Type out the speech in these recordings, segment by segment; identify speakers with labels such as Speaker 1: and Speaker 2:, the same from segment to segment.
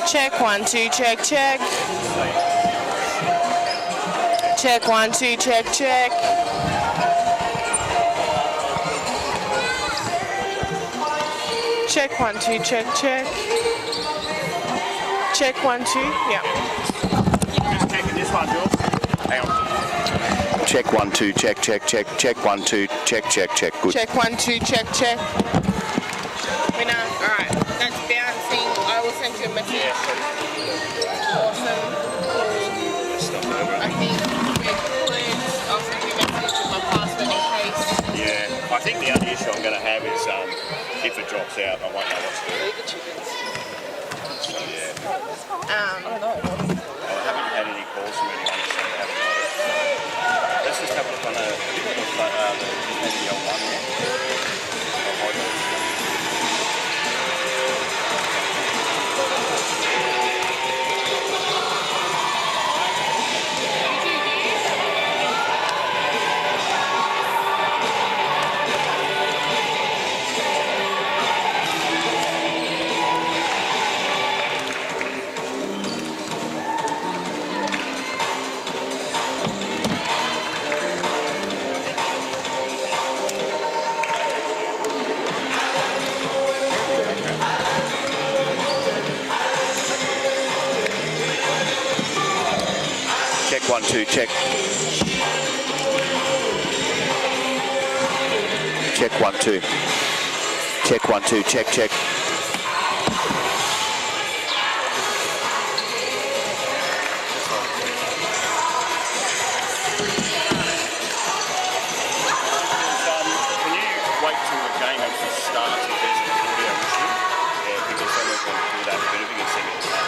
Speaker 1: Check 1 2, check, check. Check 1 2, check, check. Check 1 2, check, check. Check 1 2, yeah.
Speaker 2: Just checking this one, Jules. Hang on.
Speaker 3: Check 1 2, check, check, check. Check 1 2, check, check, check. Good.
Speaker 1: Check 1 2, check, check. Winner. All right. That's bouncing. I will send you a message.
Speaker 2: Yeah.
Speaker 1: Awesome. I think we're good. I'll send you a message with my password in case.
Speaker 2: Yeah. I think the only issue I'm going to have is if it drops out, I won't know what to do. So, yeah.
Speaker 1: I don't know.
Speaker 2: I haven't had any calls from anyone, so I haven't noticed. Let's just have a look on the NBL1 there.
Speaker 3: Check 1 2, check. Check 1 2. Check 1 2, check, check.
Speaker 2: Can you wait till the game actually starts if there's an audio issue? Yeah, because then we can do that, but if you can send it to that.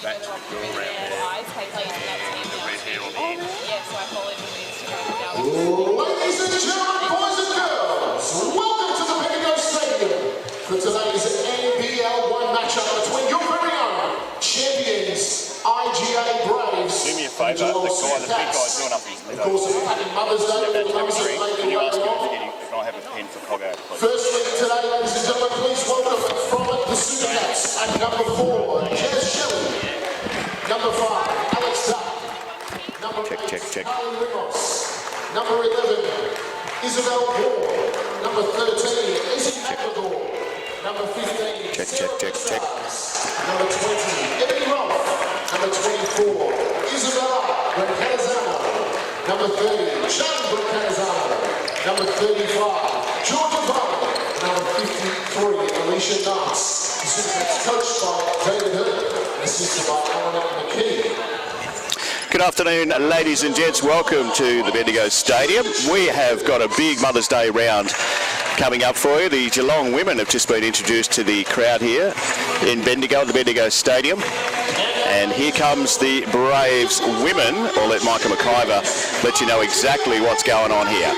Speaker 2: That to the girl around there. The red hair on the end.
Speaker 4: Ladies and gentlemen, boys and girls, welcome to the Bendigo Stadium for today's NBL1 matchup between your very own champions, IGA Braves.
Speaker 2: Do me a favour, the big guy's doing up his
Speaker 4: Of course, we're having Mother's Day with the mothers that made
Speaker 2: Can you ask him
Speaker 4: it.
Speaker 2: if I have a pen for Coggo, please?
Speaker 4: Firstly, today, ladies and gentlemen, please welcome from the Super Cats at number 4, Jez Shelley. Number 5, Alex Duck. Number 8, Carly Rimos. Number 11, Isabel Gore. Number 13, Izzy McAdor. Number 15,
Speaker 3: Check.
Speaker 4: Number 20, Eddie Rolfe. Number 24, Isabella Brancazano. Number 30, Sean Brancazano. Number 35, Georgia Vine. Number 53, Alicia Knox. This is coached by David Hurd. Assisted by Alan McKee.
Speaker 3: Good afternoon, ladies and gents. Welcome to the Bendigo Stadium. We have got a big Mother's Day round coming up for you. The Geelong women have just been introduced to the crowd here in Bendigo, the Bendigo Stadium. And here comes the Braves women. I'll let Micah McIver let you know exactly what's going on here.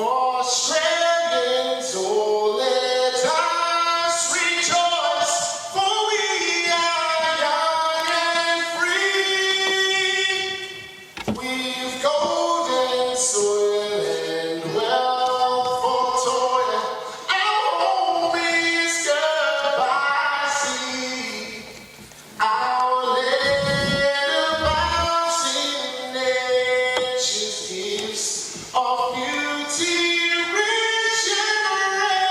Speaker 4: Australians, oh, let us rejoice, for we are young and free. We've golden soil and wealth for toil. Our home is goodbye sea. Our land abounds in nature's gifts of beauty, rich and rare.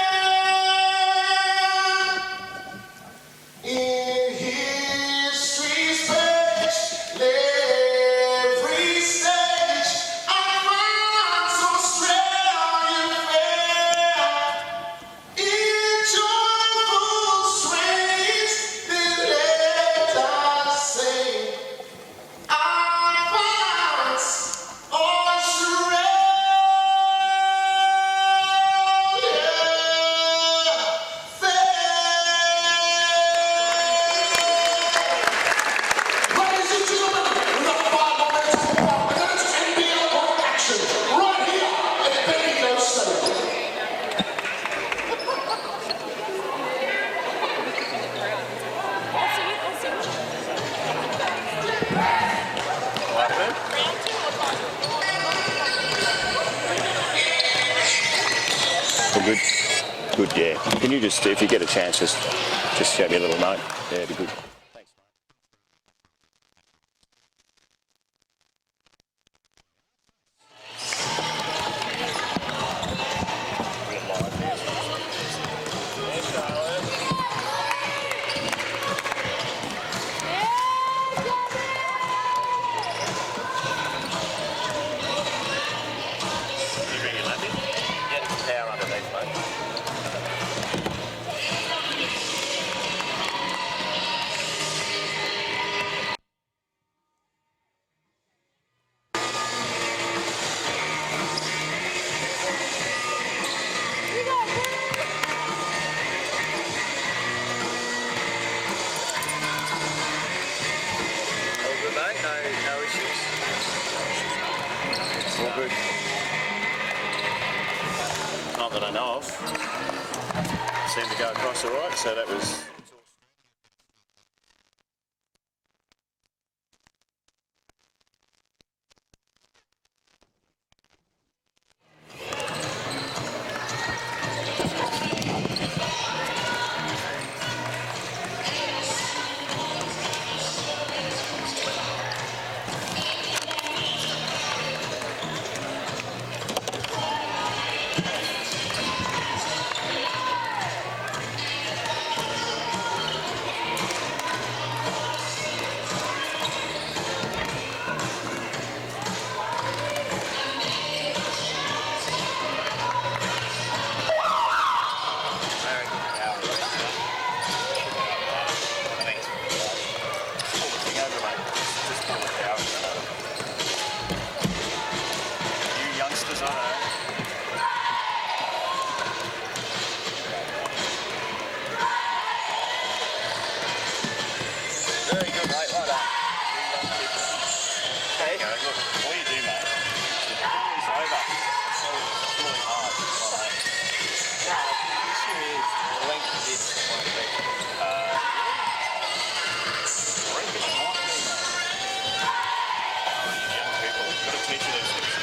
Speaker 4: In history's page, every stage, advance Australian fair. In joyful strains, then let us sing, advance Australia fair. Ladies and gentlemen, we've got 5 more minutes to go, and then it's NBL1 action right here at the Bendigo Stadium.
Speaker 3: Well, good. Good, yeah. Can you just, if you get a chance, just show me a little note? Yeah, it'd be good. Thanks.
Speaker 2: You bring your lap in? Yeah, power underneath, mate. All good, mate? No issues?
Speaker 3: All good. Not that I know of. Seemed to go across all right, so that was...
Speaker 2: Very good, mate. Well done. There you go. Look, all you do, mate, it's over. It's really hard. The issue is the length of this won't be. Young people, got to teach you these things.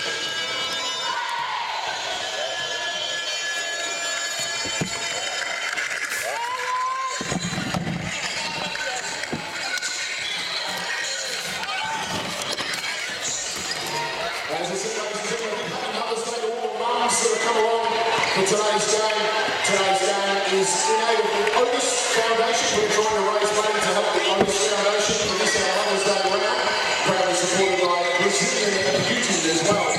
Speaker 4: As I said, ladies and gentlemen, another state of all mums that have come along for today's game. Today's game is in aid of the Otis Foundation. We're trying to raise money to help the Otis Foundation for this our Mother's Day round. Proudly supported by Brazilian Beauty as well.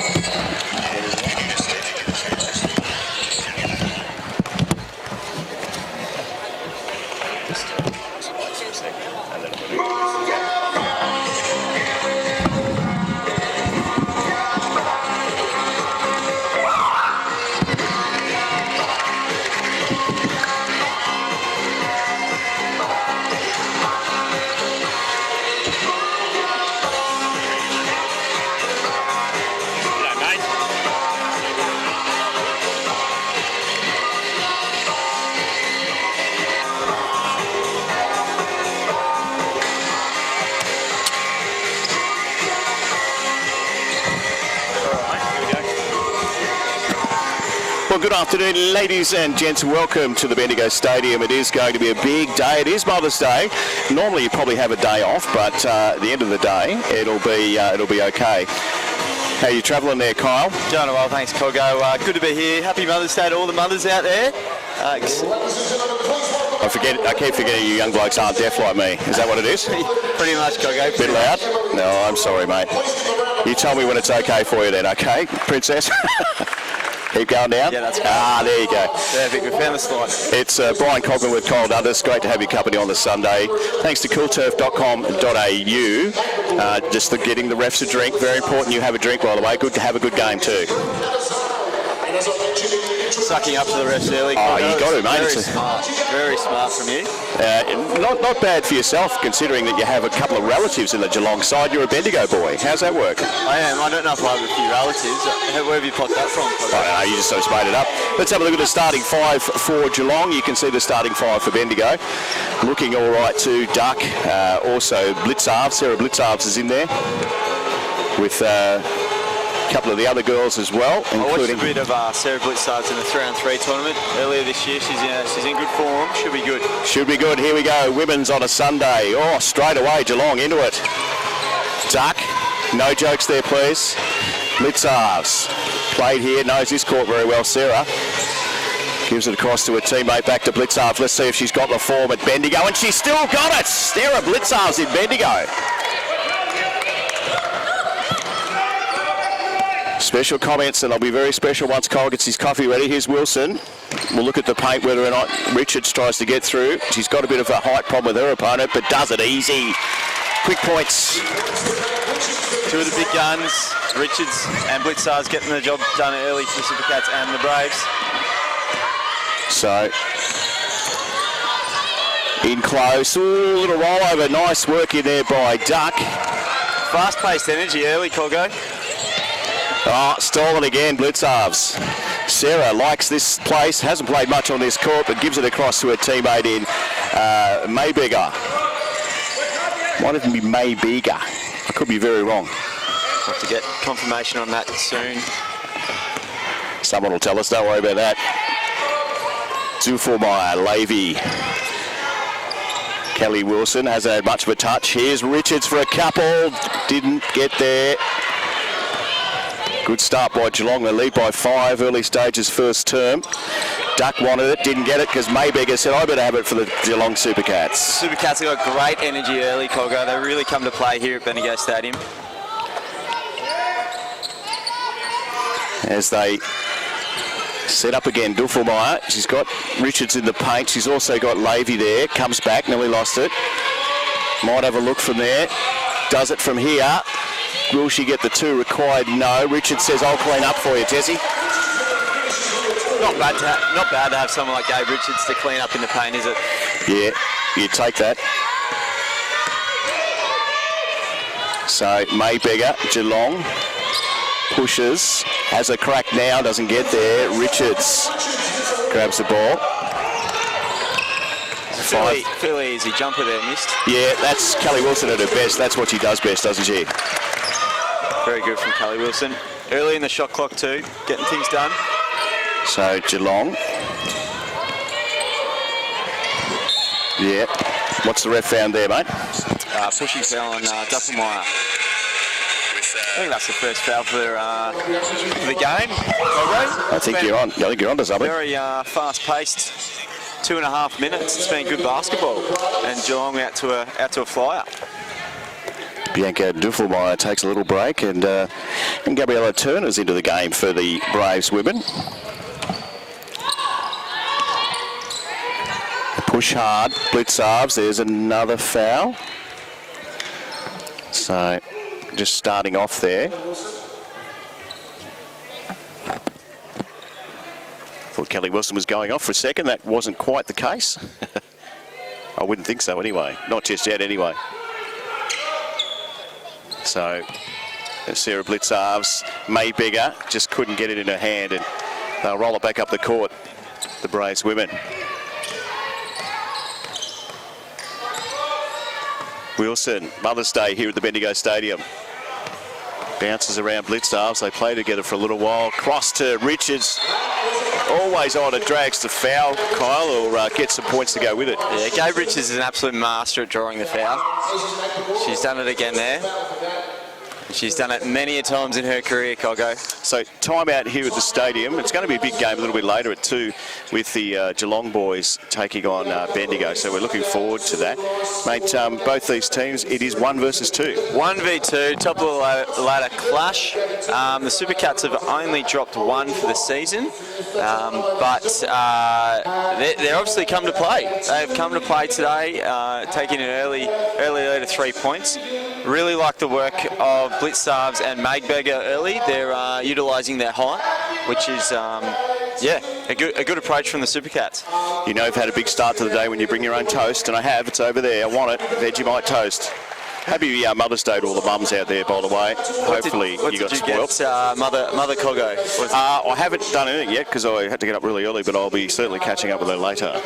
Speaker 3: Well, good afternoon, ladies and gents. Welcome to the Bendigo Stadium. It is going to be a big day. It is Mother's Day. Normally, you probably have a day off, but at the end of the day, it'll be okay. How are you travelling there, Kyle?
Speaker 2: Doing well, thanks, Coggo. Good to be here. Happy Mother's Day to all the mothers out there.
Speaker 3: I keep forgetting you young blokes aren't deaf like me. Is that what it is?
Speaker 2: Pretty much, Coggo.
Speaker 3: Bit loud? No, I'm sorry, mate. You tell me when it's okay for you then, okay, Princess? Keep going down?
Speaker 2: Yeah, that's great.
Speaker 3: There you go.
Speaker 2: Perfect, we found the slide.
Speaker 3: It's Brian Cogman with Coral Dundas. Great to have your company on the Sunday. Thanks to coolturf.com.au. Just getting the refs a drink. Very important you have a drink, by the way. Good to have a good game too.
Speaker 2: Sucking up to the refs early.
Speaker 3: Oh, you got to, mate.
Speaker 2: Very smart from you.
Speaker 3: Not bad for yourself, considering that you have a couple of relatives in the Geelong side. You're a Bendigo boy. How's that work?
Speaker 2: I am. I don't know if I have a few relatives. Where have you popped that from?
Speaker 3: I don't know, you just sort of made it up. Let's have a look at the starting five for Geelong. You can see the starting five for Bendigo. Looking all right to Duck. Also Blitzarves. Sarah Blitzarves is in there with a couple of the other girls as well, including...
Speaker 2: I watched a bit of Sarah Blitzarves in the 3-on-3 tournament earlier this year. She's in good form. Should be good.
Speaker 3: Should be good. Here we go. Women's on a Sunday. Oh, straight away, Geelong into it. Duck. No jokes there, please. Blitzarves. Played here. Knows this court very well, Sarah. Gives it across to her teammate, back to Blitzarves. Let's see if she's got the form at Bendigo, and she's still got it. Sarah Blitzarves in Bendigo. Special comments, and they'll be very special once Kyle gets his coffee ready. Here's Wilson. We'll look at the paint, whether or not Richards tries to get through. She's got a bit of a height problem with her opponent, but does it easy. Quick points.
Speaker 2: Two of the big guns, Richards and Blitzarves, getting the job done early for the Supercats and the Braves.
Speaker 3: So, in close. Ooh, little rollover. Nice work in there by Duck.
Speaker 2: Fast-paced energy early, Coggo.
Speaker 3: Oh, stolen again, Blitzarves. Sarah likes this place, hasn't played much on this court, but gives it across to her teammate in Mayberger. Might even be Mayberger. I could be very wrong.
Speaker 2: We'll have to get confirmation on that soon.
Speaker 3: Someone will tell us, don't worry about that. Zufelmeyer, Levy. Kelly Wilson hasn't had much of a touch. Here's Richards for a couple. Didn't get there. Good start by Geelong. They lead by 5, early stages, first term. Duck wanted it, didn't get it because Mayberger said, I better have it for the Geelong Supercats.
Speaker 2: Supercats have got great energy early, Coggo. They really come to play here at Bendigo Stadium.
Speaker 3: As they set up again, Duffelmeyer. She's got Richards in the paint. She's also got Levy there. Comes back, nearly lost it. Might have a look from there. Does it from here. Will she get the 2 required? No. Richard says, I'll clean up for you, Jesse.
Speaker 2: Not bad to have someone like Gabe Richards to clean up in the paint, is it?
Speaker 3: Yeah, you take that. So Mayberger, Geelong, pushes, has a crack now, doesn't get there. Richards grabs the ball.
Speaker 2: Fairly easy jumper there, missed.
Speaker 3: Yeah, that's Kelly Wilson at her best. That's what she does best, doesn't she?
Speaker 2: Very good from Kelly Wilson. Early in the shot clock too, getting things done.
Speaker 3: So Geelong. Yeah. What's the ref found there, mate?
Speaker 2: Pushing foul on Duffelmeyer. I think that's the first foul for the game.
Speaker 3: I think you're on. I think you're on to something.
Speaker 2: Very fast-paced. 2.5 minutes. It's been good basketball, and Geelong out to a flyer.
Speaker 3: Bianca Duffelmeyer takes a little break, and Gabriella Turner's into the game for the Braves women. Push hard, Blitzarves. There's another foul. So, just starting off there. Thought Kelly Wilson was going off for a second. That wasn't quite the case. I wouldn't think so anyway. Not just yet anyway. So, Sarah Blitzarves, Mayberger, just couldn't get it in her hand, and they'll roll it back up the court, the Braves women. Wilson, Mother's Day here at the Bendigo Stadium. Bounces around Blitzarves. They play together for a little while. Cross to Richards. Always either drags the foul, Kyle, or gets some points to go with it.
Speaker 2: Yeah, Gabe Richards is an absolute master at drawing the foul. She's done it again there. She's done it many a times in her career, Coggo.
Speaker 3: So time out here at the stadium. It's going to be a big game a little bit later at 2 with the Geelong boys taking on Bendigo. So we're looking forward to that. Mate, both these teams, it is 1 versus 2.
Speaker 2: 1v2, top of the ladder clash. The Supercats have only dropped 1 for the season, but they're obviously come to play. They've come to play today, taking an early lead of 3 points. Really like the work of Blitzarves and Magberger early. They're utilising their height, which is, a good approach from the Supercats.
Speaker 3: You know you've had a big start to the day when you bring your own toast, and I have. It's over there. I want it. Vegemite toast. Happy Mother's Day to all the mums out there, by the way. Hopefully you got spoiled.
Speaker 2: Mother Coggo?
Speaker 3: I haven't done anything yet because I had to get up really early, but I'll be certainly catching up with her later.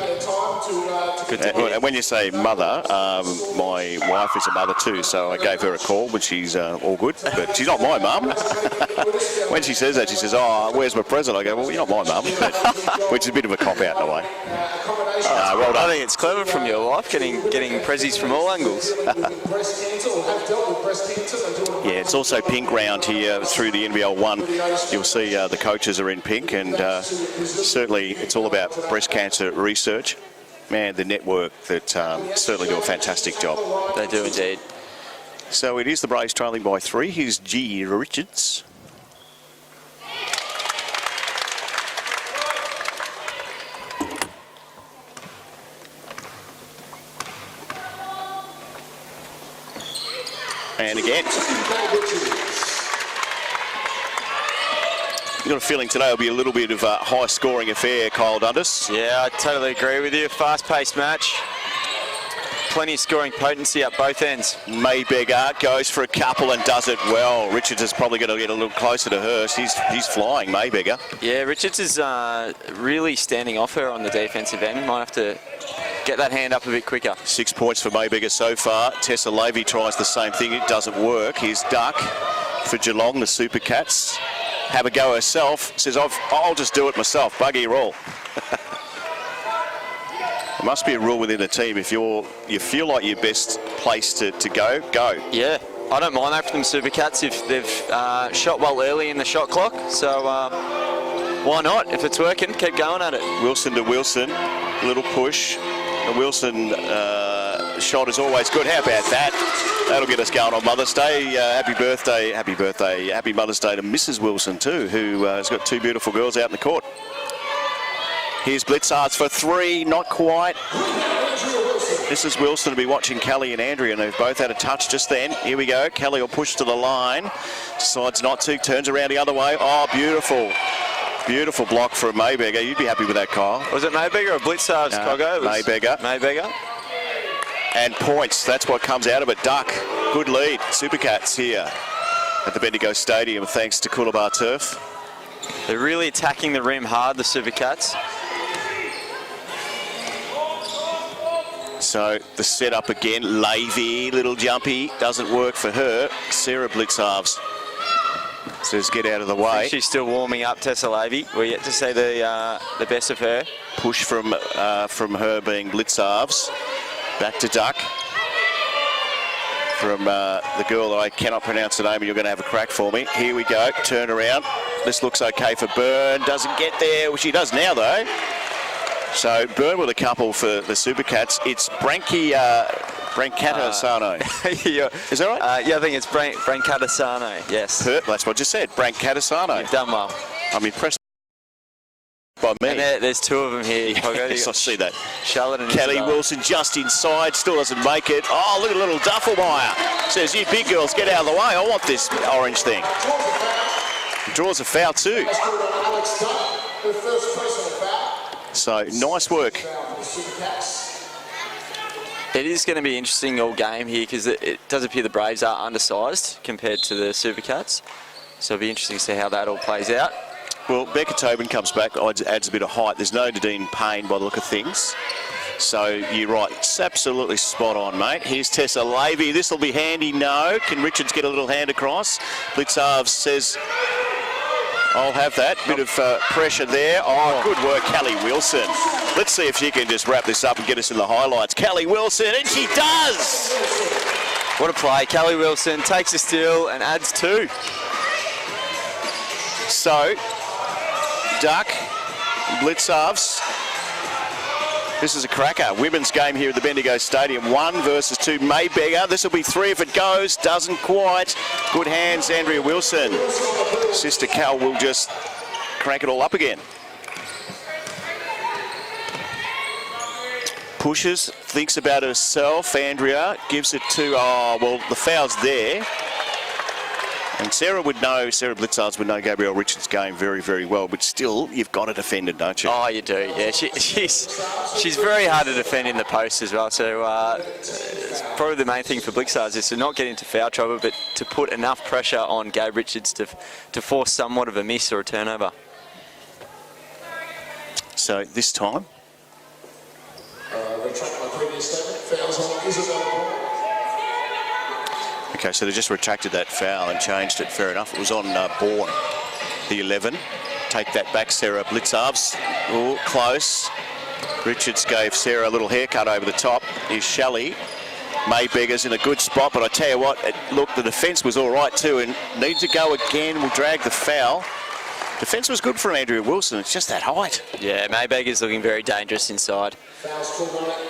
Speaker 2: Good to hear.
Speaker 3: And when you say mother, my wife is a mother too, so I gave her a call, but she's all good. But she's not my mum. When she says that, she says, "Oh, where's my present?" I go, "Well, you're not my mum," which is a bit of a cop-out in a way.
Speaker 2: Well done. I think it's clever from your wife, getting prezzies from all angles.
Speaker 3: Yeah, it's also pink round here through the NBL1. You'll see the coaches are in pink, and certainly it's all about breast cancer research. Man, the network that certainly do a fantastic job.
Speaker 2: They do indeed.
Speaker 3: So it is the Braves trailing by 3. Here's G. Richards. And again. You've got a feeling today will be a little bit of a high-scoring affair, Kyle Dundas.
Speaker 2: Yeah, I totally agree with you. Fast-paced match. Plenty of scoring potency up both ends.
Speaker 3: Mayberger goes for a couple and does it well. Richards is probably going to get a little closer to her. He's flying, Mayberger.
Speaker 2: Yeah, Richards is really standing off her on the defensive end. Might have to get that hand up a bit quicker. 6
Speaker 3: points for Mayberger so far. Tessa Levy tries the same thing. It doesn't work. Here's Duck for Geelong, the Supercats. Have a go herself. Says, I'll just do it myself. Buggy roll. There must be a rule within the team. If you feel like you're best placed to go, go.
Speaker 2: Yeah, I don't mind that from Supercats if they've shot well early in the shot clock. So why not? If it's working, keep going at it.
Speaker 3: Wilson to Wilson, little push. The Wilson shot is always good. How about that? That'll get us going on Mother's Day. Happy Mother's Day to Mrs. Wilson too, who has got 2 beautiful girls out in the court. Here's Blitzards for 3, not quite. Mrs. Wilson will be watching Kelly and Andrea, and they've both had a touch just then. Here we go. Kelly will push to the line. Decides not to, turns around the other way. Oh, beautiful. Beautiful block from Mayberger. You'd be happy with that, Kyle.
Speaker 2: Was it Mayberger or Blitzards, Coggo?
Speaker 3: Mayberger.
Speaker 2: Mayberger.
Speaker 3: And points. That's what comes out of it. Duck. Good lead. Supercats here at the Bendigo Stadium, thanks to Coolabah Turf.
Speaker 2: They're really attacking the rim hard, the Supercats.
Speaker 3: So the setup again. Levy, little jumpy. Doesn't work for her. Sarah Blitzarves says get out of the way.
Speaker 2: She's still warming up, Tessa Levy. We're yet to see the best of her.
Speaker 3: Push from her being Blitzarves. Back to Duck. From the girl that I cannot pronounce the name, and you're going to have a crack for me. Here we go. Turn around. This looks okay for Byrne. Doesn't get there. Well, she does now, though. So Byrne with a couple for the Supercats. It's Brancatasano.
Speaker 2: Yeah.
Speaker 3: Is that right?
Speaker 2: Yeah, I think it's Brancatasano. Yes.
Speaker 3: That's what I just said. Brancatasano.
Speaker 2: You've done well.
Speaker 3: I'm impressed by me.
Speaker 2: And there's 2 of them here.
Speaker 3: Yes, I see that.
Speaker 2: Charlotte and
Speaker 3: Kelly
Speaker 2: Isabel.
Speaker 3: Wilson just inside, still doesn't make it. Oh, look at little Duffelmeyer. Says, you big girls, get out of the way. I want this orange thing. Draws a foul too. So, nice work.
Speaker 2: It is going to be interesting all game here because it does appear the Braves are undersized compared to the Supercats. So it'll be interesting to see how that all plays out.
Speaker 3: Well, Becca Tobin comes back, adds a bit of height. There's no Nadine Payne by the look of things. So you're right, it's absolutely spot on, mate. Here's Tessa Levy. This will be handy, no. Can Richards get a little hand across? Blitzarves says I'll have that. Bit of pressure there. Oh, good work, Callie Wilson. Let's see if she can just wrap this up and get us in the highlights. Callie Wilson, and she does!
Speaker 2: What a play. Callie Wilson takes a steal and adds 2.
Speaker 3: So, Duck, Blitzarves. This is a cracker. Women's game here at the Bendigo Stadium. 1 versus 2. Mayberger. This will be 3 if it goes. Doesn't quite. Good hands, Andrea Wilson. Sister Cal will just crank it all up again. Pushes, thinks about herself. Andrea gives it to, oh, well, the foul's there. And Sarah Blitzarves would know Gabrielle Richards' game very, very well, but still, you've got to defend it, don't you?
Speaker 2: Oh, you do, yeah. She's very hard to defend in the post as well, so it's probably the main thing for Blitzarves is to not get into foul trouble, but to put enough pressure on Gabe Richards to force somewhat of a miss or a turnover.
Speaker 3: So this time,
Speaker 4: Retract my previous statement. Fouls on Isabel.
Speaker 3: okay, so they just retracted that foul and changed it. Fair enough. It was on Bourne, the 11. Take that back, Sarah Blitzarves. Oh, close. Richards gave Sarah a little haircut over the top. Here's Shelley. Mayberger's in a good spot, but I tell you what, look, the defence was all right too, and needs to go again. We'll drag the foul. Defence was good for Andrea Wilson. It's just that height.
Speaker 2: Yeah, Mayberger's looking very dangerous inside.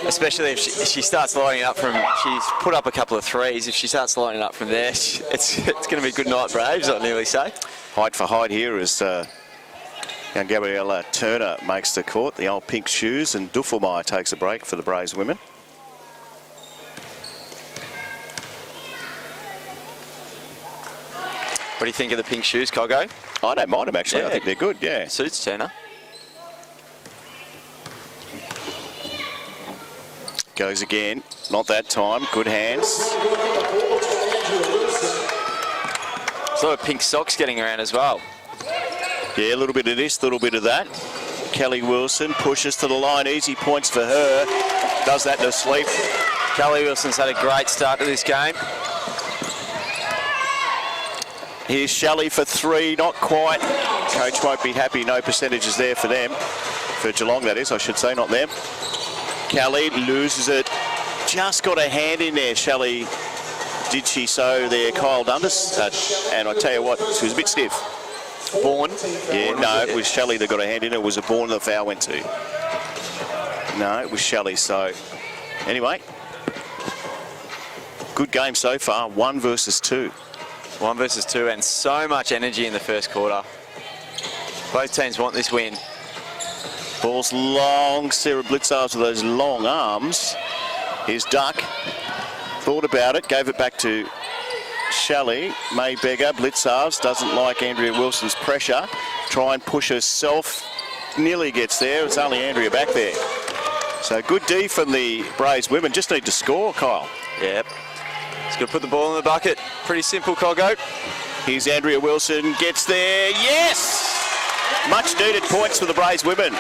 Speaker 2: Especially if she starts lining up from... She's put up a couple of threes. If she starts lining up from there, it's going to be good night, Braves, I'd nearly say.
Speaker 3: Height for height here as young Gabriella Turner makes the court. The old pink shoes, and Duffelmeyer takes a break for the Braves women.
Speaker 2: What do you think of the pink shoes, Coggo?
Speaker 3: I don't mind them, actually.
Speaker 2: Yeah.
Speaker 3: I think they're good, yeah.
Speaker 2: Suits Turner.
Speaker 3: Goes again. Not that time. Good hands.
Speaker 2: There's a lot of pink socks getting around as well.
Speaker 3: Yeah, a little bit of this, a little bit of that. Kelly Wilson pushes to the line. Easy points for her. Does that in her sleep.
Speaker 2: Kelly Wilson's had a great start to this game.
Speaker 3: Here's Shelley for 3, not quite. Coach won't be happy, no percentages there for them. For Geelong, that is, I should say, not them. Kelly loses it. Just got a hand in there, Shelley. Did she so there, Kyle Dundas? And I tell you what, she was a bit stiff.
Speaker 2: Bourne?
Speaker 3: Yeah, no, it was Shelley that got a hand in. It was a Bourne the foul went to. No, it was Shelley, so... Anyway. Good game so far, 1 versus 2.
Speaker 2: 1 versus 2, and so much energy in the first quarter. Both teams want this win.
Speaker 3: Ball's long. Sarah Blitzarves with those long arms. Here's Duck. Thought about it, gave it back to Shelley. Mayberger, Blitzarves doesn't like Andrea Wilson's pressure. Try and push herself. Nearly gets there. It's only Andrea back there. So good D from the Braves women. Just need to score, Kyle.
Speaker 2: Yep. Just got to put the ball in the bucket. Pretty simple, Coggo.
Speaker 3: Here's Andrea Wilson, gets there, yes! Much needed points for the Braves women.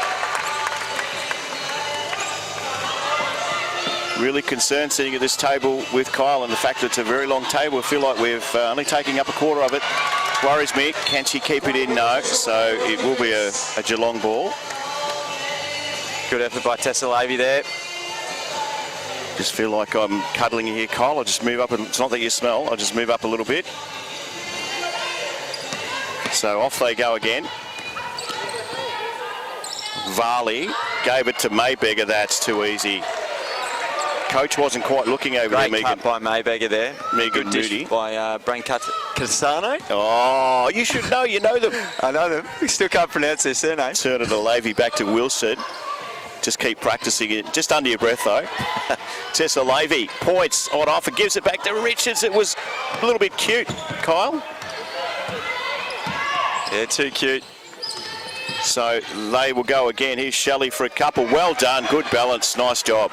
Speaker 3: Really concerned sitting at this table with Kyle and the fact that it's a very long table. I feel like we're only taking up a quarter of it. Worries me. Can she keep it in? No. So it will be a Geelong ball.
Speaker 2: Good effort by Tessa Lavey there.
Speaker 3: Just feel like I'm cuddling you here, Kyle. I'll just move up. It's not that you smell. I'll just move up a little bit. So off they go again. Varley gave it to Mayberger. That's too easy. Coach wasn't quite looking over there, Megan.
Speaker 2: Great cut by Mayberger there.
Speaker 3: Megan
Speaker 2: Good dish
Speaker 3: Moody.
Speaker 2: by Casano.
Speaker 3: Oh, you should know. You know them.
Speaker 2: I know them. We still can't pronounce their surname.
Speaker 3: Turn it to Lavey, back to Wilson. Just keep practicing it. Just under your breath, though. Tessa Lavey, points on offer, gives it back to Richards. It was a little bit cute, Kyle.
Speaker 2: Yeah, too cute.
Speaker 3: So they will go again. Here's Shelley for a couple. Well done. Good balance. Nice job.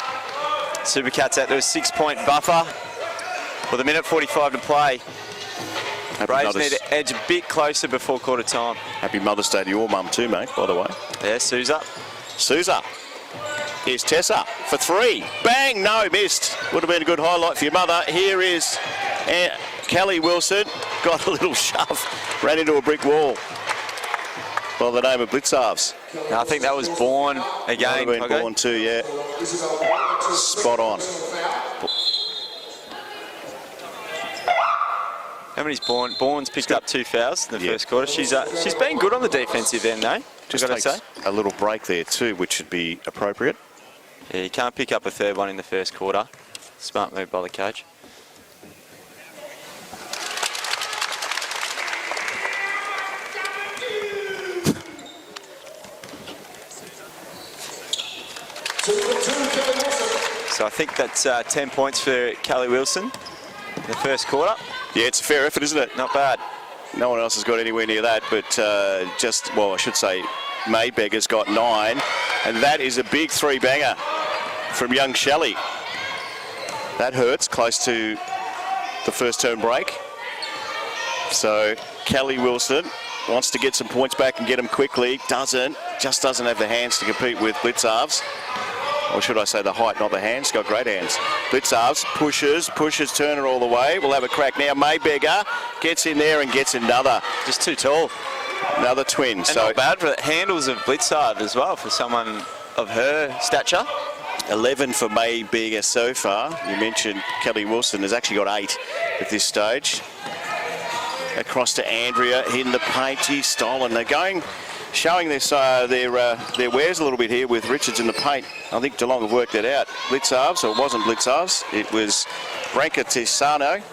Speaker 2: Supercats out there, a 6-point buffer with 1:45 to play. Braves need to edge a bit closer before quarter time.
Speaker 3: Happy Mother's Day to your mum too, mate, by the way.
Speaker 2: Yeah, Souza.
Speaker 3: Souza. Here's Tessa for 3. Bang! No, missed. Would have been a good highlight for your mother. Here is Kelly Wilson. Got a little shove. Ran into a brick wall. by the name of Blitzarves.
Speaker 2: I think that was Bourne again.
Speaker 3: Might have been Bourne too, yeah. Spot on.
Speaker 2: How many's Bourne? Bourne's picked up 2 fouls in the first quarter. She's been good on the defensive end, though.
Speaker 3: Just
Speaker 2: I've got to say.
Speaker 3: a little break there too, which should be appropriate.
Speaker 2: Yeah, you can't pick up a third one in the first quarter. Smart move by the coach. So I think that's 10 points for Kelly Wilson in the first quarter.
Speaker 3: Yeah, it's a fair effort, isn't it?
Speaker 2: Not bad.
Speaker 3: No one else has got anywhere near that, but well, I should say Maybeger's got 9, and that is a big 3-banger from young Shelley. That hurts, close to the first term break. So Kelly Wilson wants to get some points back and get them quickly. Just doesn't have the hands to compete with Blitzarves. Or should I say the height, not the hands. Got great hands. Blitzarves pushes Turner all the way. We'll have a crack now. Maybeger gets in there and gets another.
Speaker 2: Just too tall.
Speaker 3: Another twin.
Speaker 2: And
Speaker 3: so
Speaker 2: not bad for the handles of Blitzarves as well for someone of her stature.
Speaker 3: 11 for Maybeger so far. You mentioned Kelly Wilson has actually got 8 at this stage. Across to Andrea in the paint. He's stolen. They're showing this their wares a little bit here with Richards in the paint. I think Geelong have worked that out. Blitzarves, or it wasn't Blitzarves, it was Branka Tisano.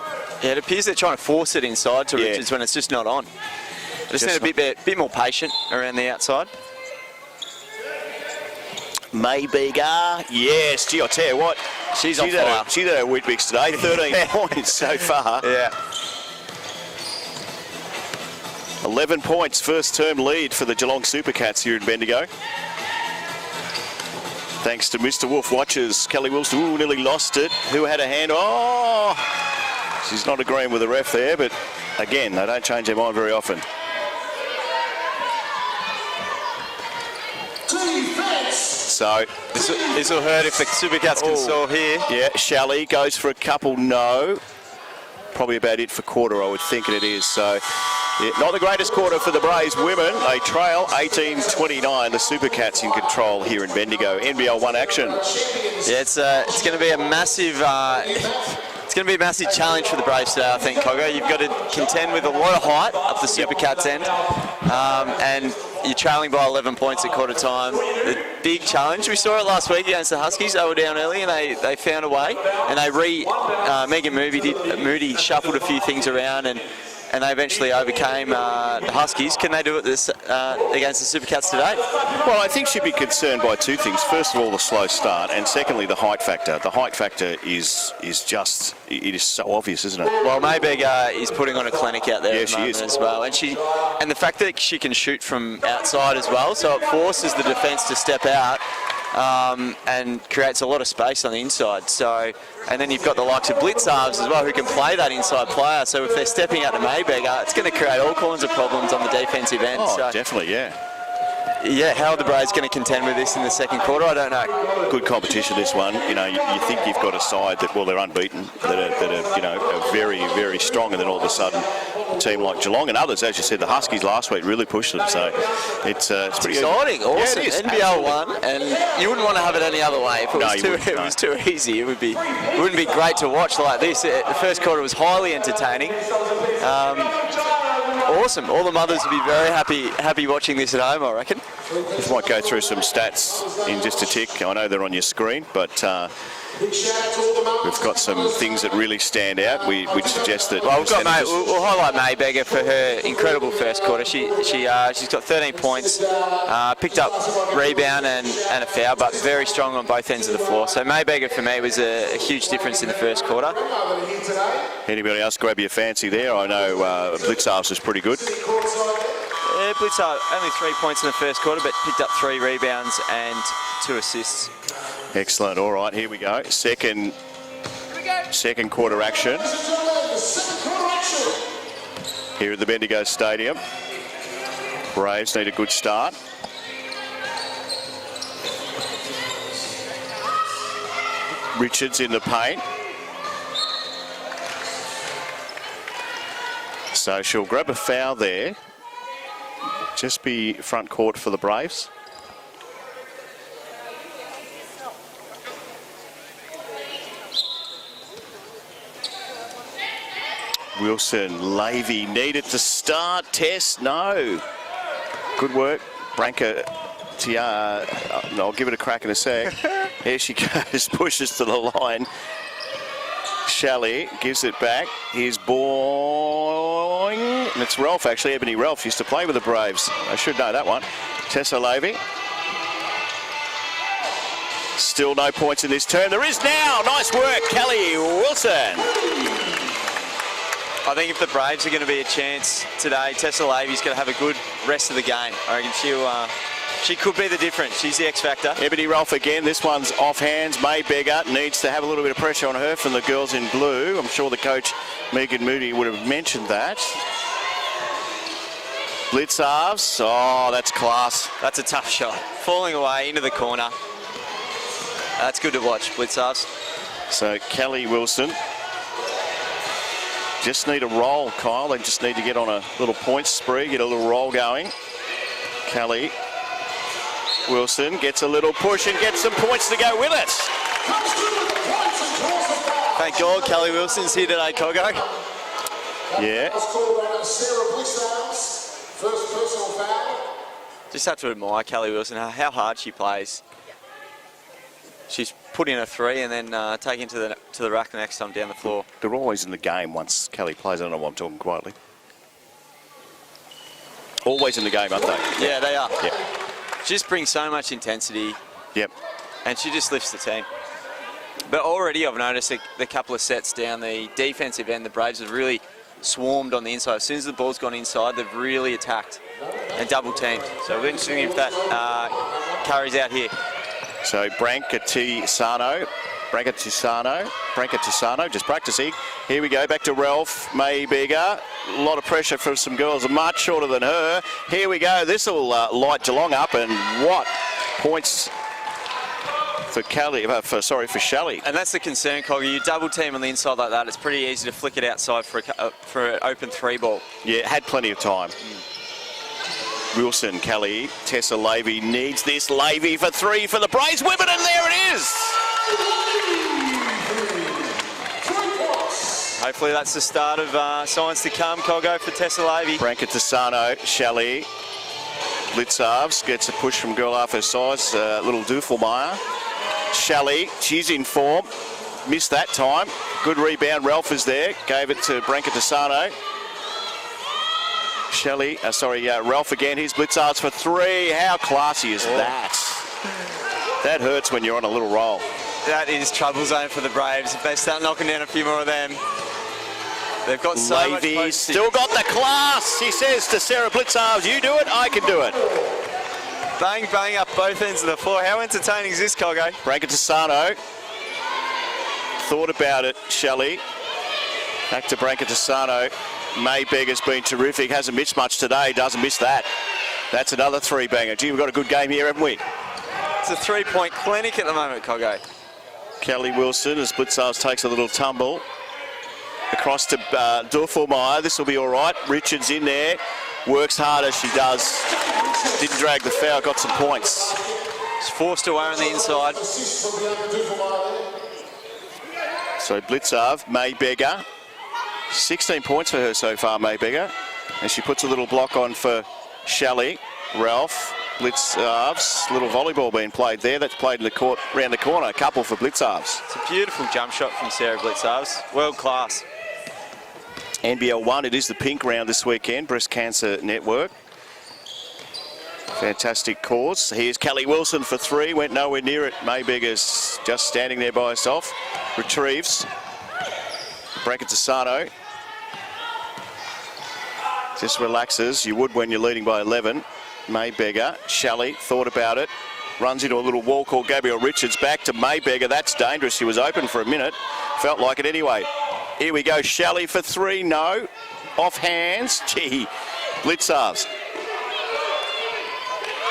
Speaker 2: Yeah, it appears they're trying to force it inside to Richards when it's just not on. Just need a bit more patient around the outside.
Speaker 3: Maybeger, yes. Gee, I'll tell you what,
Speaker 2: she's on fire.
Speaker 3: She's at her Weet-Bix today. 13 points so far.
Speaker 2: Yeah.
Speaker 3: 11 points, first term lead for the Geelong Supercats here in Bendigo. Thanks to Mr. Wolf watches. Kelly Wilson, nearly lost it. Who had a hand? Oh! She's not agreeing with the ref there, but again, they don't change their mind very often. So
Speaker 2: this will hurt if the Supercats can score here.
Speaker 3: Yeah, Shelley goes for a couple. No. Probably about it for quarter, I would think it is. So, yeah, not the greatest quarter for the Braves women. They trail 18-29. The Supercats in control here in Bendigo. NBL1 action.
Speaker 2: Yeah, it's going to be a massive. It's going to be a massive challenge for the Braves today, I think, Cogger. You've got to contend with a lot of height up the Supercats end, and you're trailing by 11 points at quarter time. A big challenge. We saw it last week against the Huskies. They were down early and they found a way, and Megan Moody shuffled a few things around and they eventually overcame the Huskies. Can they do it against the Supercats today?
Speaker 3: Well, I think she'd be concerned by 2 things. First of all, the slow start, and secondly, the height factor. The height factor is just, it is so obvious, isn't it?
Speaker 2: Well, Maybeger is putting on a clinic out there at the moment as well. And the fact that she can shoot from outside as well, so it forces the defence to step out and creates a lot of space on the inside. So, and then you've got the likes of Blitzarves as well, who can play that inside player. So if they're stepping out to Maybeger, it's going to create all kinds of problems on the defensive end.
Speaker 3: Oh,
Speaker 2: so,
Speaker 3: definitely, yeah.
Speaker 2: Yeah, how are the Braves going to contend with this in the second quarter? I don't know.
Speaker 3: Good competition, this one. You know, you think you've got a side that, well, they're unbeaten, that are you know, are very, very strong, and then all of a sudden, a team like Geelong and others, as you said, the Huskies last week really pushed them. So it's pretty
Speaker 2: exciting, awesome.
Speaker 3: Yeah, it is.
Speaker 2: NBL1, and you wouldn't want to have it any other way. If it was too easy, it wouldn't be great to watch like this. The first quarter was highly entertaining. Awesome. All the mothers would be very happy watching this at home, I reckon.
Speaker 3: Just might go through some stats in just a tick. I know they're on your screen, but we've got some things that really stand out. We'd suggest that.
Speaker 2: Well, we'll highlight Maybeger for her incredible first quarter. She's got 13 points, picked up rebound and a foul, but very strong on both ends of the floor. So Maybeger for me was a huge difference in the first quarter.
Speaker 3: Anybody else grab your fancy there? I know Blitzarves was pretty good.
Speaker 2: Yeah, Blitzarves only 3 points in the first quarter, but picked up 3 rebounds and 2 assists.
Speaker 3: Excellent. All right, here we go. Second quarter action here at the Bendigo Stadium. Braves need a good start. Richards in the paint. So she'll grab a foul there. just be front court for the Braves. Wilson, Levy needed to start. Tess, no. Good work. Branka, I'll give it a crack in a sec. Here she goes, pushes to the line. Shelley gives it back. Here's Boing. And it's Ralph, actually. Ebony Ralph used to play with the Braves. I should know that one. Tessa Levy. Still no points in this turn. There is now. Nice work, Kelly Wilson.
Speaker 2: I think if the Braves are going to be a chance today, Tessa Levy's going to have a good rest of the game. I reckon she could be the difference. She's the X factor.
Speaker 3: Ebony Ralph again. This one's off hands. May Beggar needs to have a little bit of pressure on her from the girls in blue. I'm sure the coach, Megan Moody, would have mentioned that. Blitzarves. Oh, that's class.
Speaker 2: That's a tough shot. Falling away into the corner. That's good to watch, Blitzarves.
Speaker 3: So Kelly Wilson. Just need a roll, Kyle. They just need to get on a little point spree, get a little roll going. Kelly Wilson gets a little push and gets some points to go with it.
Speaker 2: Thank God Kelly Wilson's here today, Coggo.
Speaker 3: Yeah.
Speaker 2: Just have to admire Kelly Wilson, how hard she plays. She's put in a three and then taken to the rack the next time down the floor.
Speaker 3: They're always in the game once Kelly plays. I don't know why I'm talking quietly. Always in the game, aren't they?
Speaker 2: Yeah, they are.
Speaker 3: Yep.
Speaker 2: She just brings so much intensity.
Speaker 3: Yep.
Speaker 2: And she just lifts the team. But already I've noticed the couple of sets down the defensive end, the Braves have really swarmed on the inside. As soon as the ball's gone inside, they've really attacked and double teamed. So it'll be interesting if that carries out here.
Speaker 3: So Branka Tisano, just practicing. Here we go, back to Ralph Mayberger. A lot of pressure from some girls much shorter than her. Here we go, this will light Geelong up, and what points for Kelly, for Shelley.
Speaker 2: And that's the concern, Coggy. You double team on the inside like that, it's pretty easy to flick it outside for an open three ball.
Speaker 3: Yeah, had plenty of time. Wilson, Kelly, Tessa Levy needs this. Levy for three for the Braves women, and there it is.
Speaker 2: Hopefully that's the start of signs to come, Coggo, for Tessa Levy.
Speaker 3: Branka Tisano, Shelley, Blitzarves gets a push from girl half her size, little Duffelmeyer. Shelley, she's in form, missed that time. Good rebound, Ralph is there, gave it to Branka Tisano. Shelley, Ralph again. Here's Blitzarves for three. How classy is that? That hurts when you're on a little roll.
Speaker 2: That is trouble zone for the Braves. If they start knocking down a few more of them, they've got so much potency.
Speaker 3: Still got the class. He says to Sarah Blitzarves, you do it, I can do it.
Speaker 2: Bang, bang up both ends of the floor. How entertaining is this, Coggo?
Speaker 3: Branka Tisano. Thought about it, Shelley. Back to Branka Tisano. Mayberger's been terrific, hasn't missed much today, doesn't miss that. That's another three-banger. Gee, we've got a good game here, haven't we?
Speaker 2: It's a three-point clinic at the moment, Coggo.
Speaker 3: Kelly Wilson, as Blitzarves takes a little tumble. Across to Duffelmeyer, this will be all right. Richards in there, works hard as she does. Didn't drag the foul, got some points.
Speaker 2: She's forced away on the inside.
Speaker 3: So Blitzarves, Mayberger. 16 points for her so far, Mayberger. And she puts a little block on for Shelley. Ralph, Blitzarves, little volleyball being played there. That's played in the court, around the corner. A couple for Blitzarves.
Speaker 2: It's a beautiful jump shot from Sarah Blitzarves. World class.
Speaker 3: NBL1, it is the pink round this weekend, Breast Cancer Network. Fantastic cause. Here's Kelly Wilson for three, went nowhere near it. Mayberger's just standing there by herself. Retrieves. Branka Tisano. Just relaxes. You would when you're leading by 11. Mayberger. Shelley thought about it. Runs into a little wall called Gabrielle Richards. Back to Mayberger. That's dangerous. She was open for a minute. Felt like it anyway. Here we go. Shelley for three. No. Off hands. Gee. Blitzarves.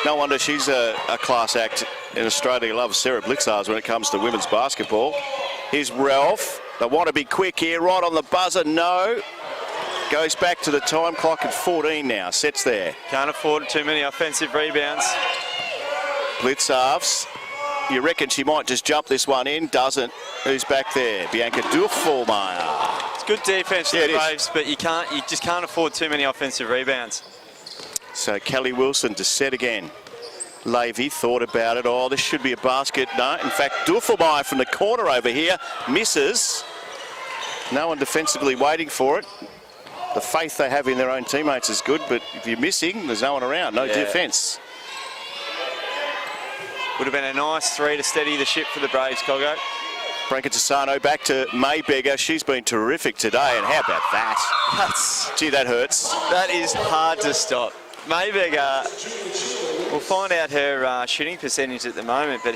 Speaker 3: No wonder she's a class act in Australia. Love Sarah Blitzarves when it comes to women's basketball. Here's Ralph. They want to be quick here. Right on the buzzer. No. goes back to the time clock at 14 now. Sets there.
Speaker 2: Can't afford too many offensive rebounds.
Speaker 3: Blitzarves. You reckon she might just jump this one in? Doesn't. Who's back there? Bianca Durfalmeyer.
Speaker 2: It's good defense for the Braves, but you just can't afford too many offensive rebounds.
Speaker 3: So Kelly Wilson to set again. Levy thought about it. Oh, this should be a basket. No, in fact, Durfalmeyer from the corner over here misses. No one defensively waiting for it. The faith they have in their own teammates is good, but if you're missing, there's no one around. No defence.
Speaker 2: Would have been a nice 3 to steady the ship for the Braves, Coggo.
Speaker 3: Branka Tassano back to Mayberger. She's been terrific today, and how about that? Gee, that hurts.
Speaker 2: That is hard to stop. Mayberger, we'll find out her shooting percentage at the moment, but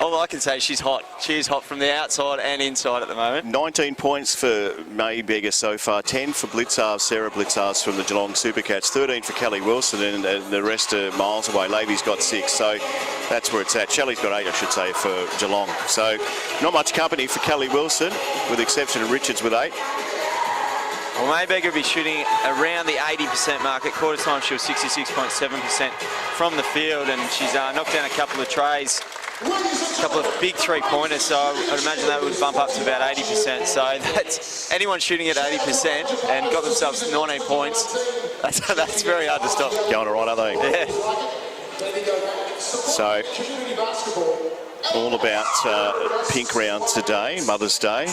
Speaker 2: all I can say is she's hot. She is hot from the outside and inside at the moment.
Speaker 3: 19 points for Mayberger so far, 10 for Blitzarves, Sarah Blitzarves from the Geelong Supercats, 13 for Kelly Wilson, and the rest are miles away. Levy's got 6, so that's where it's at. Shelley's got 8, I should say, for Geelong. So not much company for Kelly Wilson, with the exception of Richards with 8.
Speaker 2: Well, Mayberger will be shooting around the 80% mark. At quarter time, she was 66.7% from the field, and she's knocked down a couple of trays. A couple of big three-pointers, so I'd imagine that would bump up to about 80%. So that's anyone shooting at 80% and got themselves 19 points. That's very hard to stop.
Speaker 3: Going all right, are they?
Speaker 2: Yeah.
Speaker 3: So all about pink round today, Mother's Day.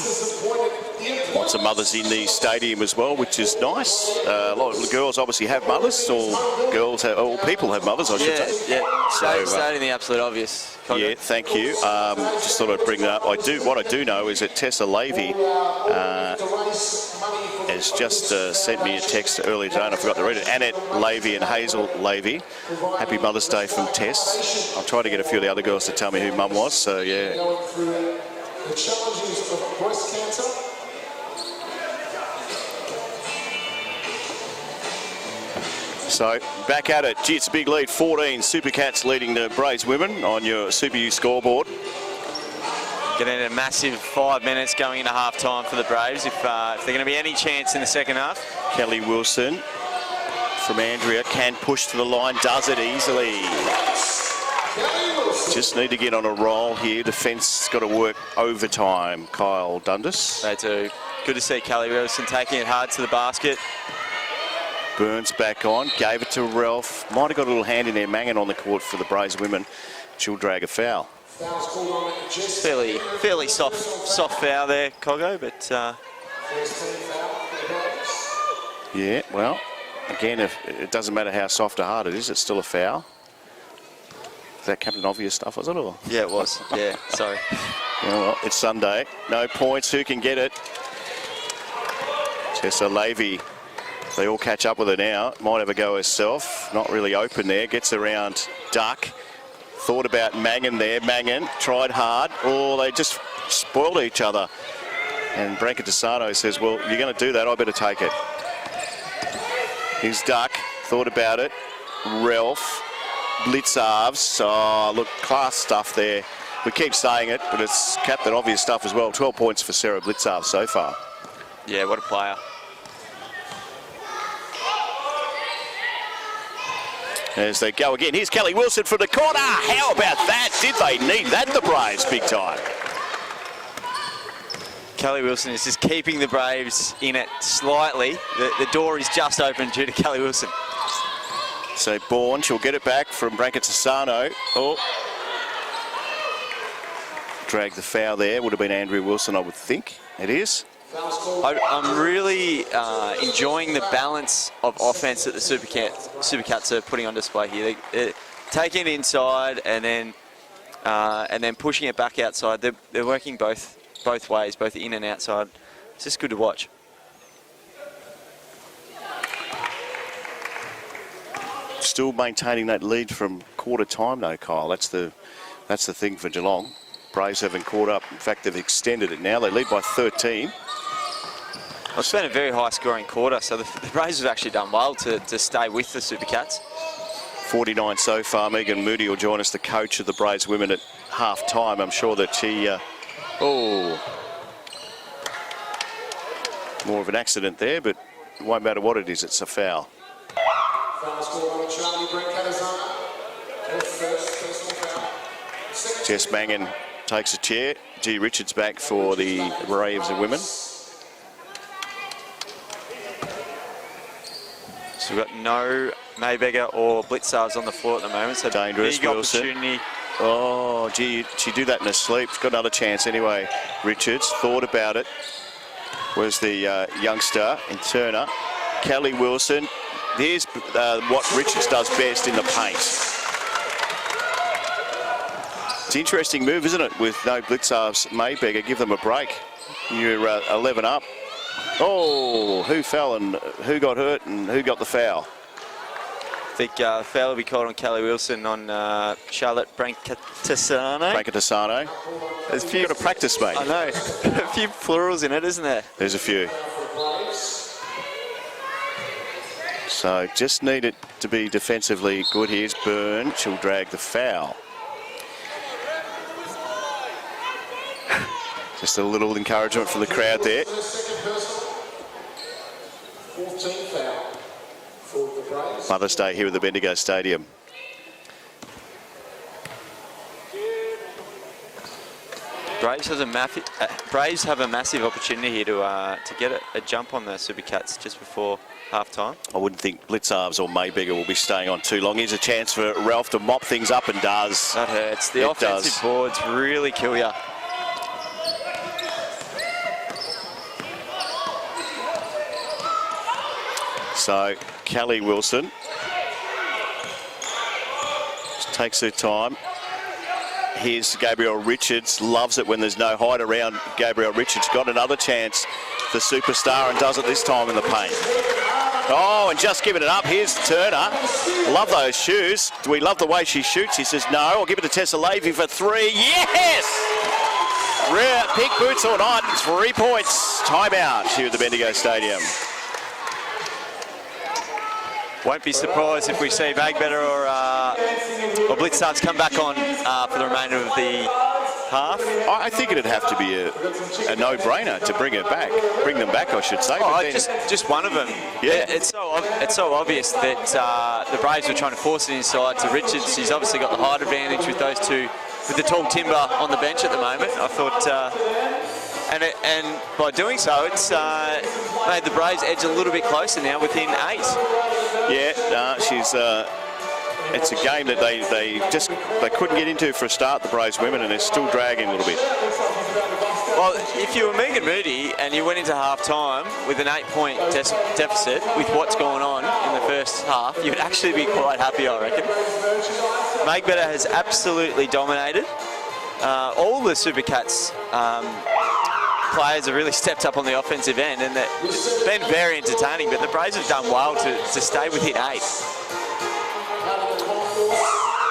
Speaker 3: Lots of mothers in the stadium as well, which is nice. A lot of the girls obviously have mothers, or people have mothers, I should say.
Speaker 2: Yeah, so, stating the absolute obvious.
Speaker 3: Yeah, thank you. Just thought I'd bring that up. What I do know is that Tessa Levy has just sent me a text earlier today, and I forgot to read it. Annette Levy and Hazel Levy. Happy Mother's Day from Tess. I'll try to get a few of the other girls to tell me who Mum was, so yeah.
Speaker 4: Going through the challenges of breast cancer.
Speaker 3: So back at it. Gee, it's a big lead. 14 Supercats leading the Braves women on your Super U scoreboard.
Speaker 2: Getting a massive 5 minutes going into half-time for the Braves if they're going to be any chance in the second half.
Speaker 3: Kelly Wilson from Andrea can push to the line, does it easily. Just need to get on a roll here. Defence got to work overtime. Kyle Dundas.
Speaker 2: They do. Good to see Kelly Wilson taking it hard to the basket.
Speaker 3: Burns back on, gave it to Ralph. Might have got a little hand in there, Mangan on the court for the Braves women. She'll drag a foul.
Speaker 2: Fairly soft foul there, Coggo, but...
Speaker 3: Yeah, well, again, if it doesn't matter how soft or hard it is, it's still a foul. Is that Captain Obvious stuff, was it? Or?
Speaker 2: Yeah, it was. Yeah, sorry.
Speaker 3: Yeah, well, it's Sunday. No points. Who can get it? Tessa Levy. They all catch up with her now. Might have a go herself. Not really open there. Gets around Duck. Thought about Mangan there. Mangan tried hard. Oh, they just spoiled each other. And Branka Tassano says, well, you're going to do that. I better take it. Here's Duck. Thought about it. Ralph. Blitzarves. Oh, look, class stuff there. We keep saying it, but it's Captain Obvious stuff as well. 12 points for Sarah Blitzarves so far.
Speaker 2: Yeah, what a player.
Speaker 3: As they go again. Here's Kelly Wilson from the corner. How about that? Did they need that, the Braves, big time?
Speaker 2: Kelly Wilson is just keeping the Braves in it slightly. The door is just open due to Kelly Wilson.
Speaker 3: So Bourne, she'll get it back from Branka Tassano. Oh. Drag the foul there. Would have been Andrea Wilson, I would think. It is.
Speaker 2: I'm really enjoying the balance of offense that the Supercats are putting on display here. They're taking it inside and then pushing it back outside. They're working both ways, both in and outside. It's just good to watch.
Speaker 3: Still maintaining that lead from quarter time though, Kyle. That's the thing for Geelong. Braves haven't caught up. In fact, they've extended it now. They lead by 13.
Speaker 2: It's been a very high-scoring quarter, so the Braves have actually done well to stay with the Supercats.
Speaker 3: 49 so far. Megan Moody will join us, the coach of the Braves women, at half-time. I'm sure that she... More of an accident there, but it won't matter what it is, it's a foul.
Speaker 4: Foul score on Charlie Brent Catazano. First personal foul.
Speaker 3: Jess Mangan takes a chair. G. Richards back for the Braves and women.
Speaker 2: So we've got no Mayberger or Blitzars on the floor at the moment. So
Speaker 3: Dangerous,
Speaker 2: big
Speaker 3: Wilson.
Speaker 2: opportunity.
Speaker 3: Oh, gee, she do that in her sleep. She's got another chance anyway. Richards thought about it. Was the youngster in Turner. Kelly Wilson. Here's what Richards does best in the paint. It's an interesting move, isn't it? With no Blitzars, Mayberger, give them a break. You're 11 up. Oh, who fell and who got hurt and who got the foul?
Speaker 2: I think foul will be called on Kelly Wilson on Charlotte Brancatisano.
Speaker 3: Brancatisano.
Speaker 2: There's a few.
Speaker 3: You've got to practice, mate.
Speaker 2: I know. A few plurals in it, isn't there?
Speaker 3: There's a few. So just need it to be defensively good. Here's Byrne. She'll drag the foul. Just a little encouragement from the crowd there.
Speaker 4: 14 foul for the Braves.
Speaker 3: Mother's Day here at the Bendigo Stadium.
Speaker 2: Braves have a massive opportunity here to get a jump on the Supercats just before half-time.
Speaker 3: I wouldn't think Blitzarves or Mayberger will be staying on too long. Here's a chance for Ralph to mop things up, and does.
Speaker 2: That hurts. The offensive boards really kill you.
Speaker 3: So Kelly Wilson just takes her time. Here's Gabriel Richards. Loves it when there's no height around Gabriel Richards. Got another chance, the superstar, and does it this time in the paint. Oh, and just giving it up. Here's Turner. Love those shoes. Do we love the way she shoots? He says no. I'll give it to Tessa Levy for three. Yes! Rare pink boots or not. 3 points. Timeout here at the Bendigo Stadium.
Speaker 2: Won't be surprised if we see Bagbetter or Blitzards come back on for the remainder of the half.
Speaker 3: I think it'd have to be a no-brainer to bring them back, I should say.
Speaker 2: Oh, just one of them.
Speaker 3: Yeah.
Speaker 2: It's so obvious that the Braves were trying to force it inside to Richards. He's obviously got the height advantage with those two, with the tall timber on the bench at the moment. I thought, and by doing so, it's made the Braves edge a little bit closer now, within 8.
Speaker 3: Yeah, it's a game that they couldn't get into for a start, the Braves women, and they're still dragging a little bit.
Speaker 2: Well, if you were Megan Moody and you went into half-time with an 8-point deficit with what's going on in the first half, you'd actually be quite happy, I reckon. Mayberger has absolutely dominated. All the Supercats players have really stepped up on the offensive end, and it's been very entertaining, but the Braves have done well to stay within 8.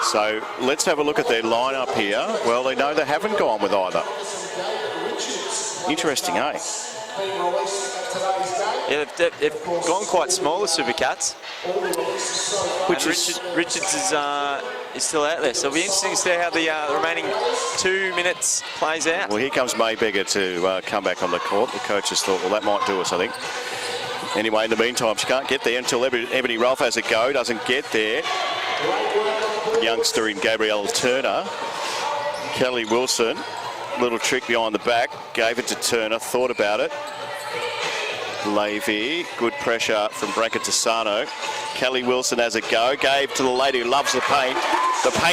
Speaker 3: So let's have a look at their lineup here. Well, they know they haven't gone with either. Interesting, eh?
Speaker 2: Yeah, they've gone quite small, the Supercats. Richards is still out there, so it'll be interesting to see how the remaining 2 minutes plays out.
Speaker 3: Well, here comes Mayberger to come back on the court. The coaches thought, well, that might do us, I think. Anyway, in the meantime, she can't get there until Ebony Ralph has a go, doesn't get there. Youngster in Gabrielle Turner. Kelly Wilson, little trick behind the back, gave it to Turner, thought about it. Levy, good pressure from Brancatisano. Kelly Wilson has a go, gave to the lady who loves the paint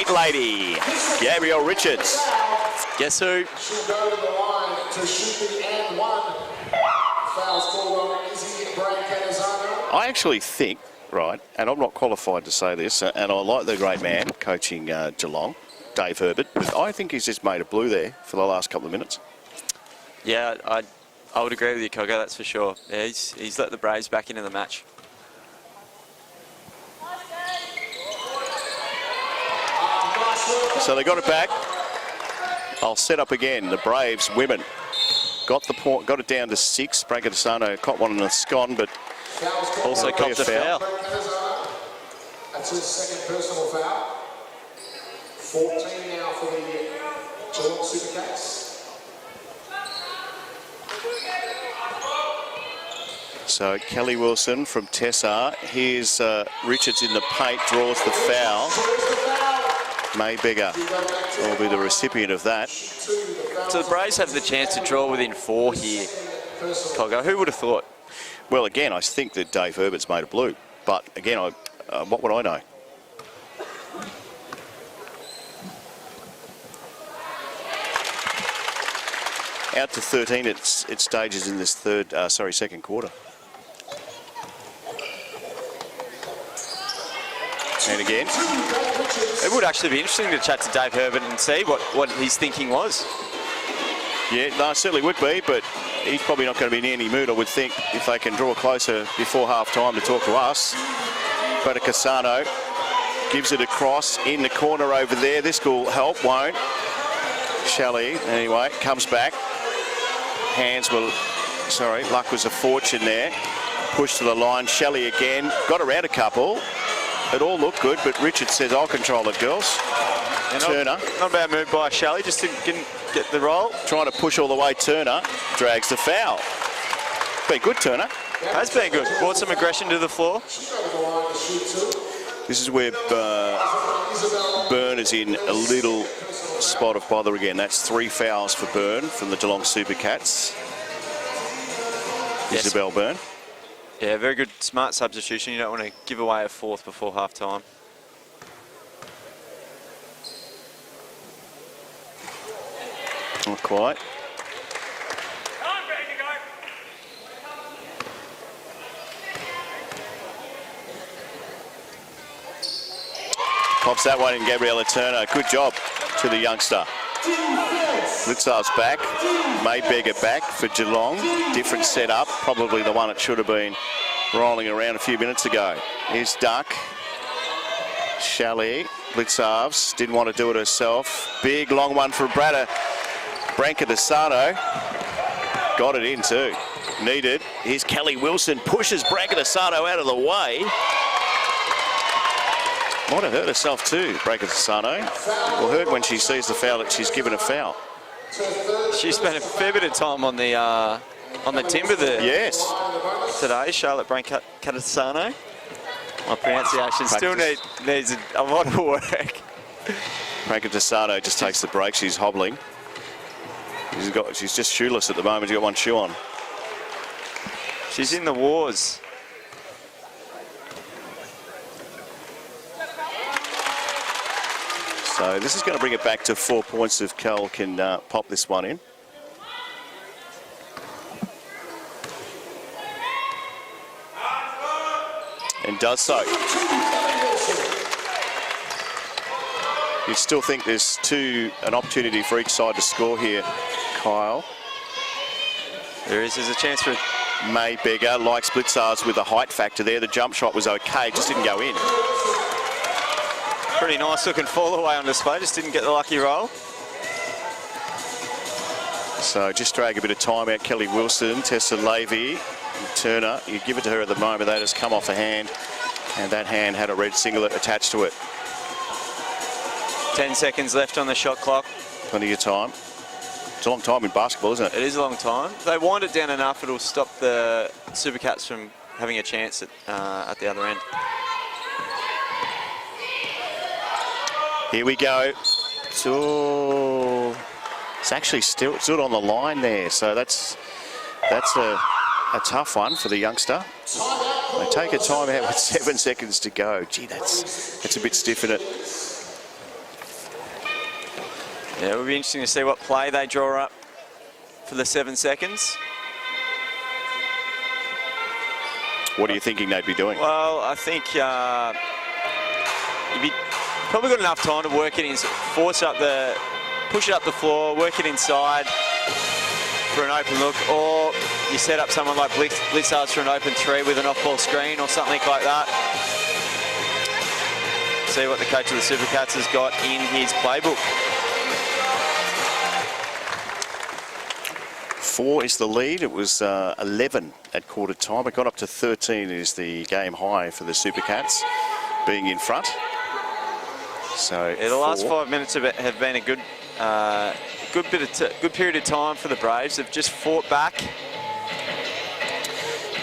Speaker 3: lady, Gabrielle Richards.
Speaker 2: Guess who?
Speaker 4: She'll go to the line to shoot the and one. Fouls called on Izzy Brancatisano.
Speaker 3: I actually think, right, and I'm not qualified to say this, and I like the great man coaching Geelong, Dave Herbert, but I think he's just made a blue there for the last couple of minutes.
Speaker 2: Yeah, I would agree with you, Cogo, that's for sure. Yeah, he's let the Braves back into the match.
Speaker 3: So they got it back. I'll set up again. The Braves women got the point, got it down to 6. Brancatisano caught one in the scone, but
Speaker 2: Also copped a foul.
Speaker 4: That's his second personal foul. 14 now for the Geelong Supercats.
Speaker 3: So Kelly Wilson from Tessar. Here's Richards in the paint, draws the foul. Mayberger will be the recipient of that.
Speaker 2: So the Braves have the chance to draw within 4 here. Coggo, who would have thought?
Speaker 3: Well, again, I think that Dave Herbert's made a blue. But again, what would I know? Out to 13 it stages in this second quarter. And again.
Speaker 2: It would actually be interesting to chat to Dave Herbert and see what his thinking was.
Speaker 3: Yeah, no, it certainly would be, but he's probably not going to be in any mood, I would think, if they can draw closer before half-time to talk to us. But Casano gives it across in the corner over there. This will help, won't. Shelley, anyway, comes back. Luck was a fortune there. Push to the line. Shelley again. Got around a couple. It all looked good, but Richard says, I'll control it, girls. Turner.
Speaker 2: Not a bad move by Shelley, just didn't get the roll.
Speaker 3: Trying to push all the way. Turner drags the foul. Been good, Turner.
Speaker 2: Has been good. Brought some aggression to the floor.
Speaker 3: This is where Byrne is in a little spot of bother again. That's 3 fouls for Byrne from the Geelong Supercats.
Speaker 2: Yes.
Speaker 3: Isabel Byrne.
Speaker 2: Yeah, very good, smart substitution. You don't want to give away a 4th before half-time.
Speaker 3: Not quite. Pops that one in, Gabriella Turner. Good job to the youngster. Blitzar's back. Mayberger back for Geelong. Different setup. Probably the one it should have been rolling around a few minutes ago. Here's Duck. Shelley. Blitzarves didn't want to do it herself. Big long one for Branca Desano. Got it in too. Needed. Here's Kelly Wilson. Pushes Branca Desano out of the way. Might have hurt herself too, Branca Desano. Will hurt when she sees the foul that she's given a foul.
Speaker 2: She spent a fair bit of time on the timber there.
Speaker 3: Yes.
Speaker 2: Today, Charlotte Branca Desano. My pronunciation still needs a lot of work.
Speaker 3: Branca Desano just takes the break. She's hobbling. She's just shoeless at the moment. She's got one shoe on.
Speaker 2: She's in the wars.
Speaker 3: So this is going to bring it back to 4 points if Cal can pop this one in. And does so. You'd still think there's an opportunity for each side to score here, Kyle.
Speaker 2: There's a chance for
Speaker 3: Mayberger, like Blitzarves with the height factor there. The jump shot was okay, just didn't go in.
Speaker 2: pretty nice looking fall away on display, just didn't get the lucky roll.
Speaker 3: So just drag a bit of time out. Kelly Wilson, Tessa Levy, Turner. You give it to her at the moment. That has come off a hand, and that hand had a red singlet attached to it.
Speaker 2: 10 seconds left on the shot clock.
Speaker 3: Plenty of time. It's a long time in basketball, isn't it?
Speaker 2: It is a long time. If they wind it down enough, it'll stop the Supercats from having a chance at the other end.
Speaker 3: Here we go. So it's actually still stood on the line there. So that's a tough one for the youngster. They take a timeout with 7 seconds to go. Gee, that's a bit stiff, isn't it?
Speaker 2: Yeah, it will be interesting to see what play they draw up for the 7 seconds.
Speaker 3: What are you thinking they'd be doing?
Speaker 2: Well, I think you'd probably got enough time to work it in, push it up the floor, work it inside for an open look, or you set up someone like Blitzards for an open three with an off-ball screen or something like that. See what the coach of the Supercats has got in his playbook.
Speaker 3: 4 is the lead. It was 11 at quarter time. It got up to 13 is the game high for the Supercats, being in front. So
Speaker 2: yeah, the last 5 minutes have been a good period of time for the Braves. They've just fought back.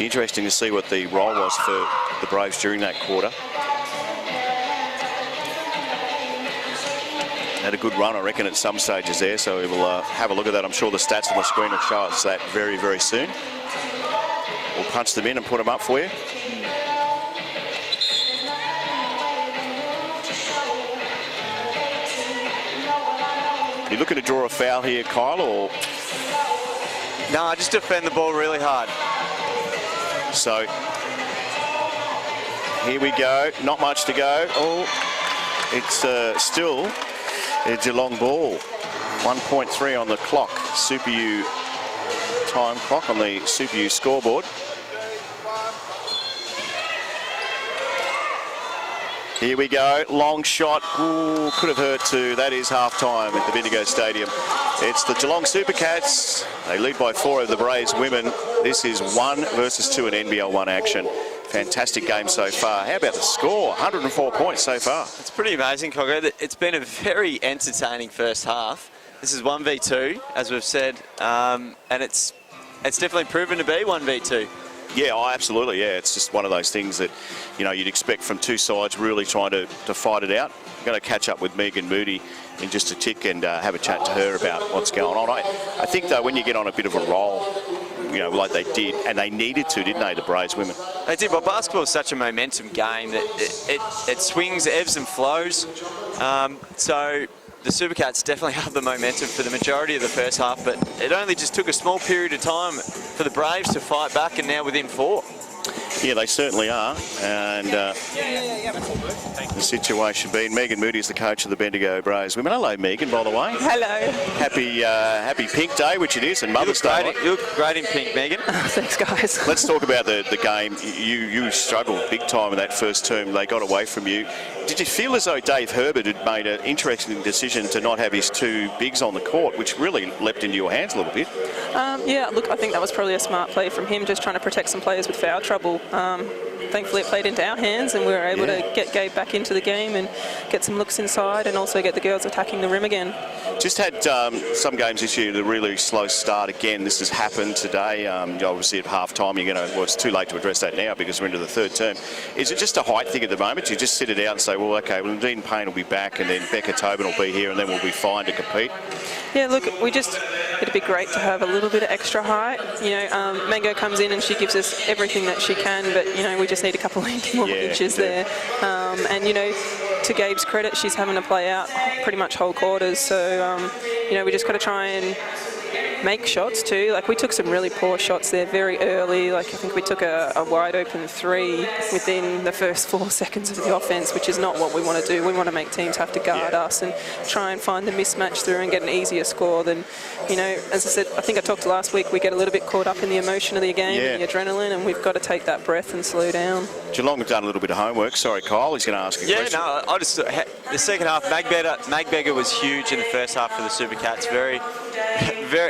Speaker 3: Interesting to see what the role was for the Braves during that quarter. Had a good run, I reckon, at some stages there, so we will have a look at that. I'm sure the stats on the screen will show us that very, very soon. We'll punch them in and put them up for you. You looking to draw a foul here, Kyle, or...?
Speaker 2: No, I just defend the ball really hard.
Speaker 3: So, here we go. Not much to go. Oh, it's still a Geelong ball. 1.3 on the clock. Super U time clock on the Super U scoreboard. Here we go, long shot. Ooh, could have hurt too. That is half-time at the Bendigo Stadium. It's the Geelong Supercats. They lead by 4 over the Braves women. This is 1 versus 2 in NBL1 action. Fantastic game so far. How about the score? 104 points so far.
Speaker 2: It's pretty amazing, Coggo. It's been a very entertaining first half. This is 1v2, as we've said, and it's definitely proven to be 1v2.
Speaker 3: Yeah, oh, absolutely, yeah. It's just one of those things that, you know, you'd expect from two sides really trying to fight it out. I'm going to catch up with Megan Moody in just a tick and have a chat to her about what's going on. I think, though, when you get on a bit of a roll, you know, like they did, and they needed to, didn't they, the Braves women?
Speaker 2: They did. Well, basketball is such a momentum game that it swings, ebbs and flows. So the Supercats definitely have the momentum for the majority of the first half, but it only just took a small period of time for the Braves to fight back, and now within 4.
Speaker 3: Yeah, they certainly are. And the situation being, Megan Moody is the coach of the Bendigo Braves women. Hello, Megan, by the way.
Speaker 5: Hello.
Speaker 3: Happy Pink Day, which it is, and Mother's Day.
Speaker 2: You look great in pink, Megan.
Speaker 5: Thanks, guys.
Speaker 3: Let's talk about the game. You struggled big time in that first term. They got away from you. Did you feel as though Dave Herbert had made an interesting decision to not have his 2 bigs on the court, which really leapt into your hands a little bit?
Speaker 5: Yeah, look, I think that was probably a smart play from him, just trying to protect some players with foul trouble. Thankfully, it played into our hands, and we were able to get Gabe back into the game and get some looks inside, and also get the girls attacking the rim again.
Speaker 3: Just had some games this year, the really slow start again. This has happened today. Obviously, at half-time, well, it's too late to address that now because we're into the third term. Is it just a height thing at the moment? You just sit it out and say, well, okay, well, Nadine Payne will be back, and then Becca Tobin will be here, and then we'll be fine to compete?
Speaker 5: Yeah, look, it'd be great to have a little bit of extra height. You know, Mango comes in and she gives us everything that she can, but, you know, we just need a couple more inches there. And, you know, to Gabe's credit, she's having to play out pretty much whole quarters. So, you know, we just got to try and make shots too. Like, we took some really poor shots there very early. Like, I think we took a wide open 3 within the first 4 seconds of the offense, which is not what we want to do. We want to make teams have to guard us and try and find the mismatch through and get an easier score than, you know, as I said, I think I talked last week, we get a little bit caught up in the emotion of the game and the adrenaline, and we've got to take that breath and slow down.
Speaker 3: Geelong have done a little bit of homework. Sorry, Kyle, he's going to ask you a question.
Speaker 2: Yeah, no, the second half, Magbeggar was huge in the first half for the Supercats. Very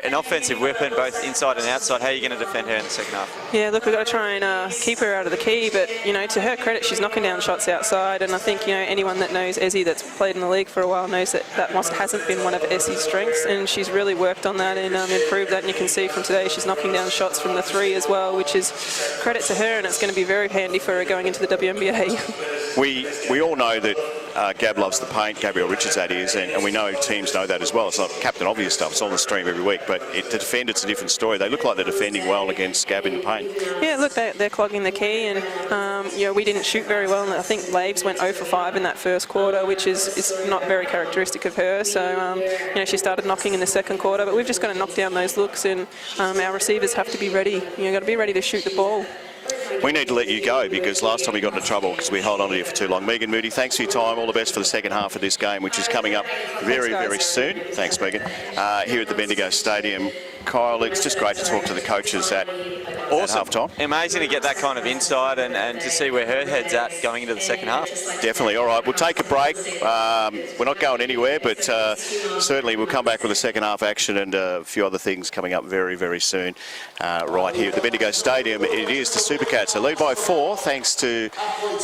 Speaker 2: an offensive weapon, both inside and outside. How are you going to defend her in the second half? Yeah,
Speaker 5: look, we've got to try and keep her out of the key, but, you know, to her credit, she's knocking down shots outside, and I think, you know, anyone that knows Ezzy that's played in the league for a while knows that hasn't been one of Ezzy's strengths, and she's really worked on that and improved that, and you can see from today she's knocking down shots from the 3 as well, which is credit to her, and it's going to be very handy for her going into the WNBA.
Speaker 3: We all know that Gab loves the paint, Gabrielle Richards that is, and we know teams know that as well. It's not Captain Obvious stuff, it's on the stream every week, but to defend, it's a different story. They look like they're defending well against Gab in the paint. Yeah,
Speaker 5: look, they're clogging the key, and you know, we didn't shoot very well, and I think Laves went 0 for 5 in that first quarter, which is not very characteristic of her, so you know, she started knocking in the second quarter, but we've just got to knock down those looks, and our receivers have to be ready. You've got to be ready to shoot the ball.
Speaker 3: We need to let you go because last time we got into trouble because we held on to you for too long. Megan Moody, thanks for your time. All the best for the second half of this game, which is coming up very soon. Thanks, Megan. Here at the Bendigo Stadium. Kyle, it's just great to talk to the coaches at half-time.
Speaker 2: Amazing to get that kind of insight and to see where her head's at going into the second half.
Speaker 3: Definitely. All right, we'll take a break. We're not going anywhere, but certainly we'll come back with the second half action and a few other things coming up very soon right here at the Bendigo Stadium. It is the Supercats. They lead by 4 thanks to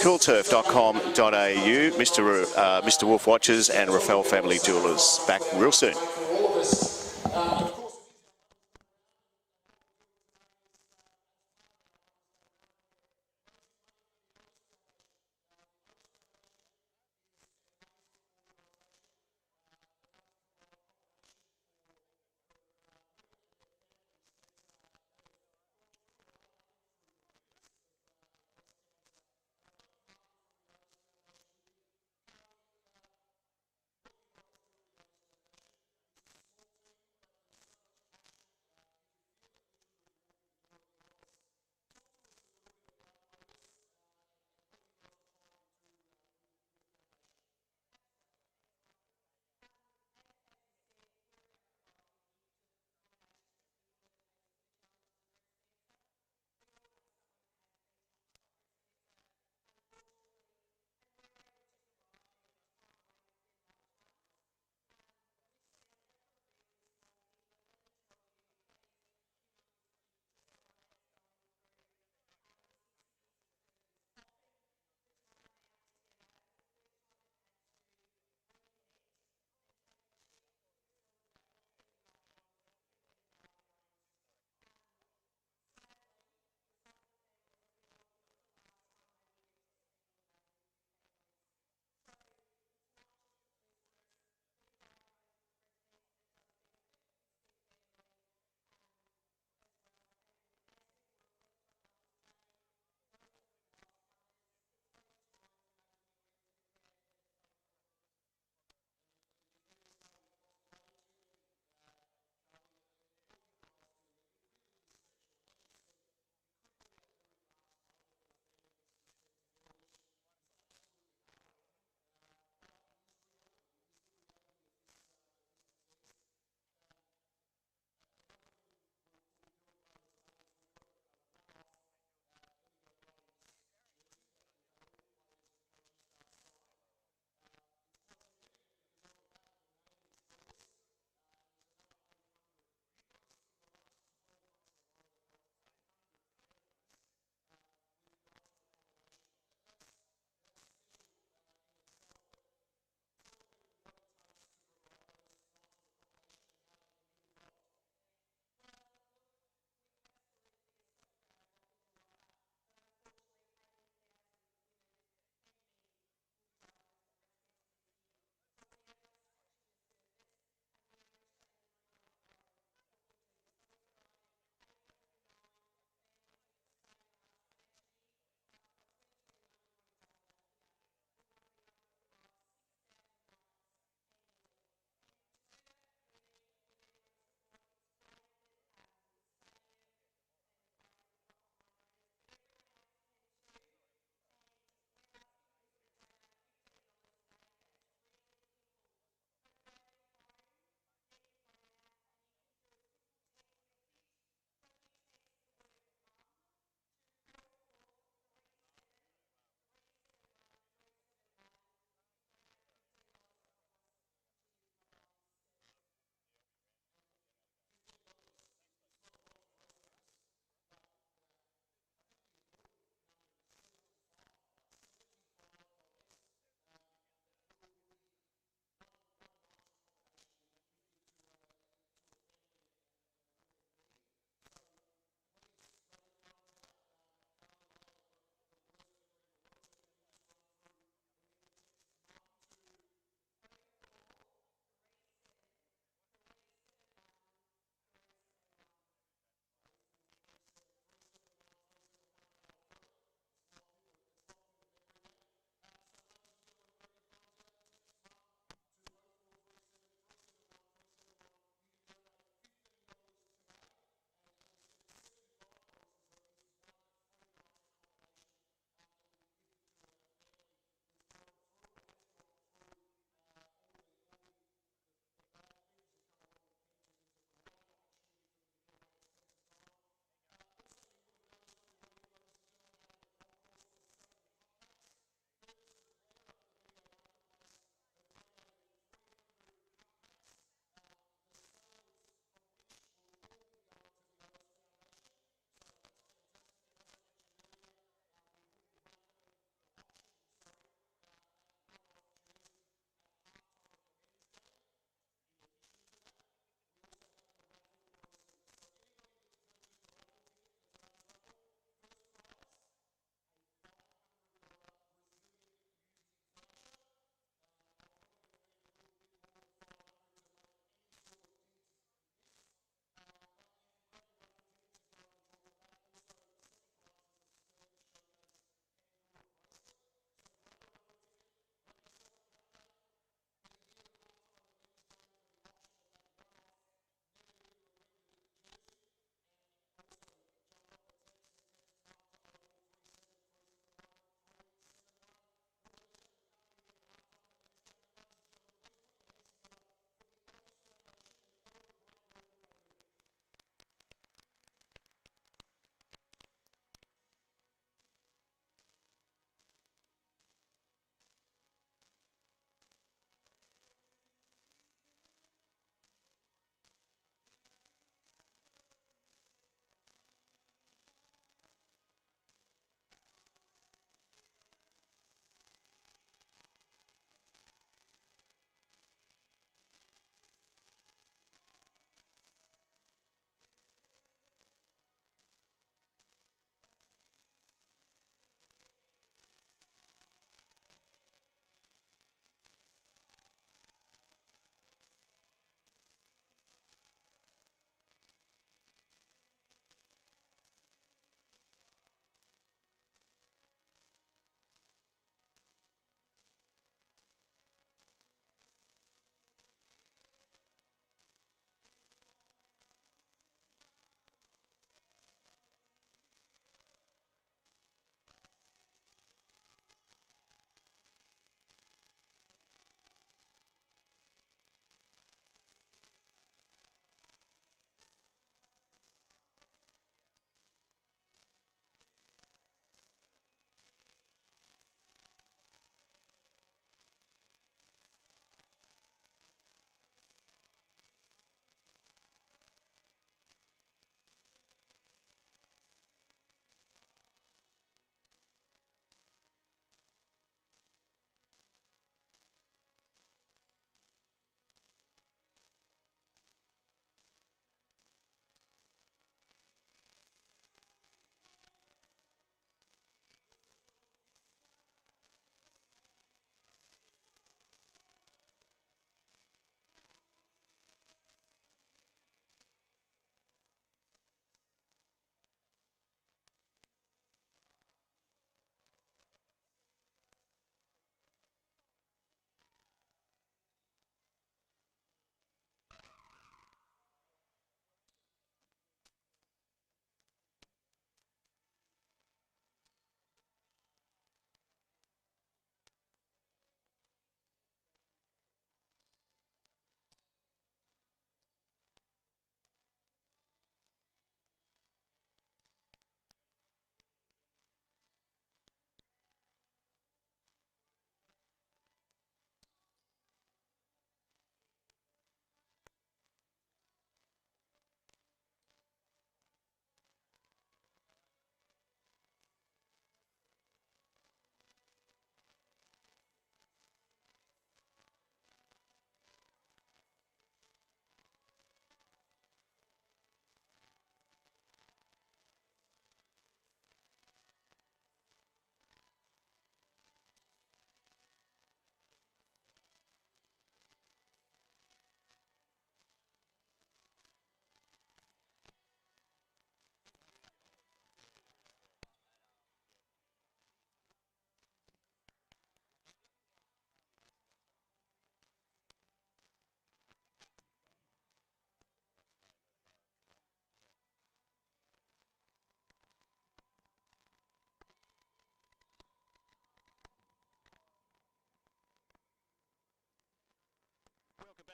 Speaker 3: coolturf.com.au, Mr. Wolf Watches and Rafael Family Jewelers. Back real soon.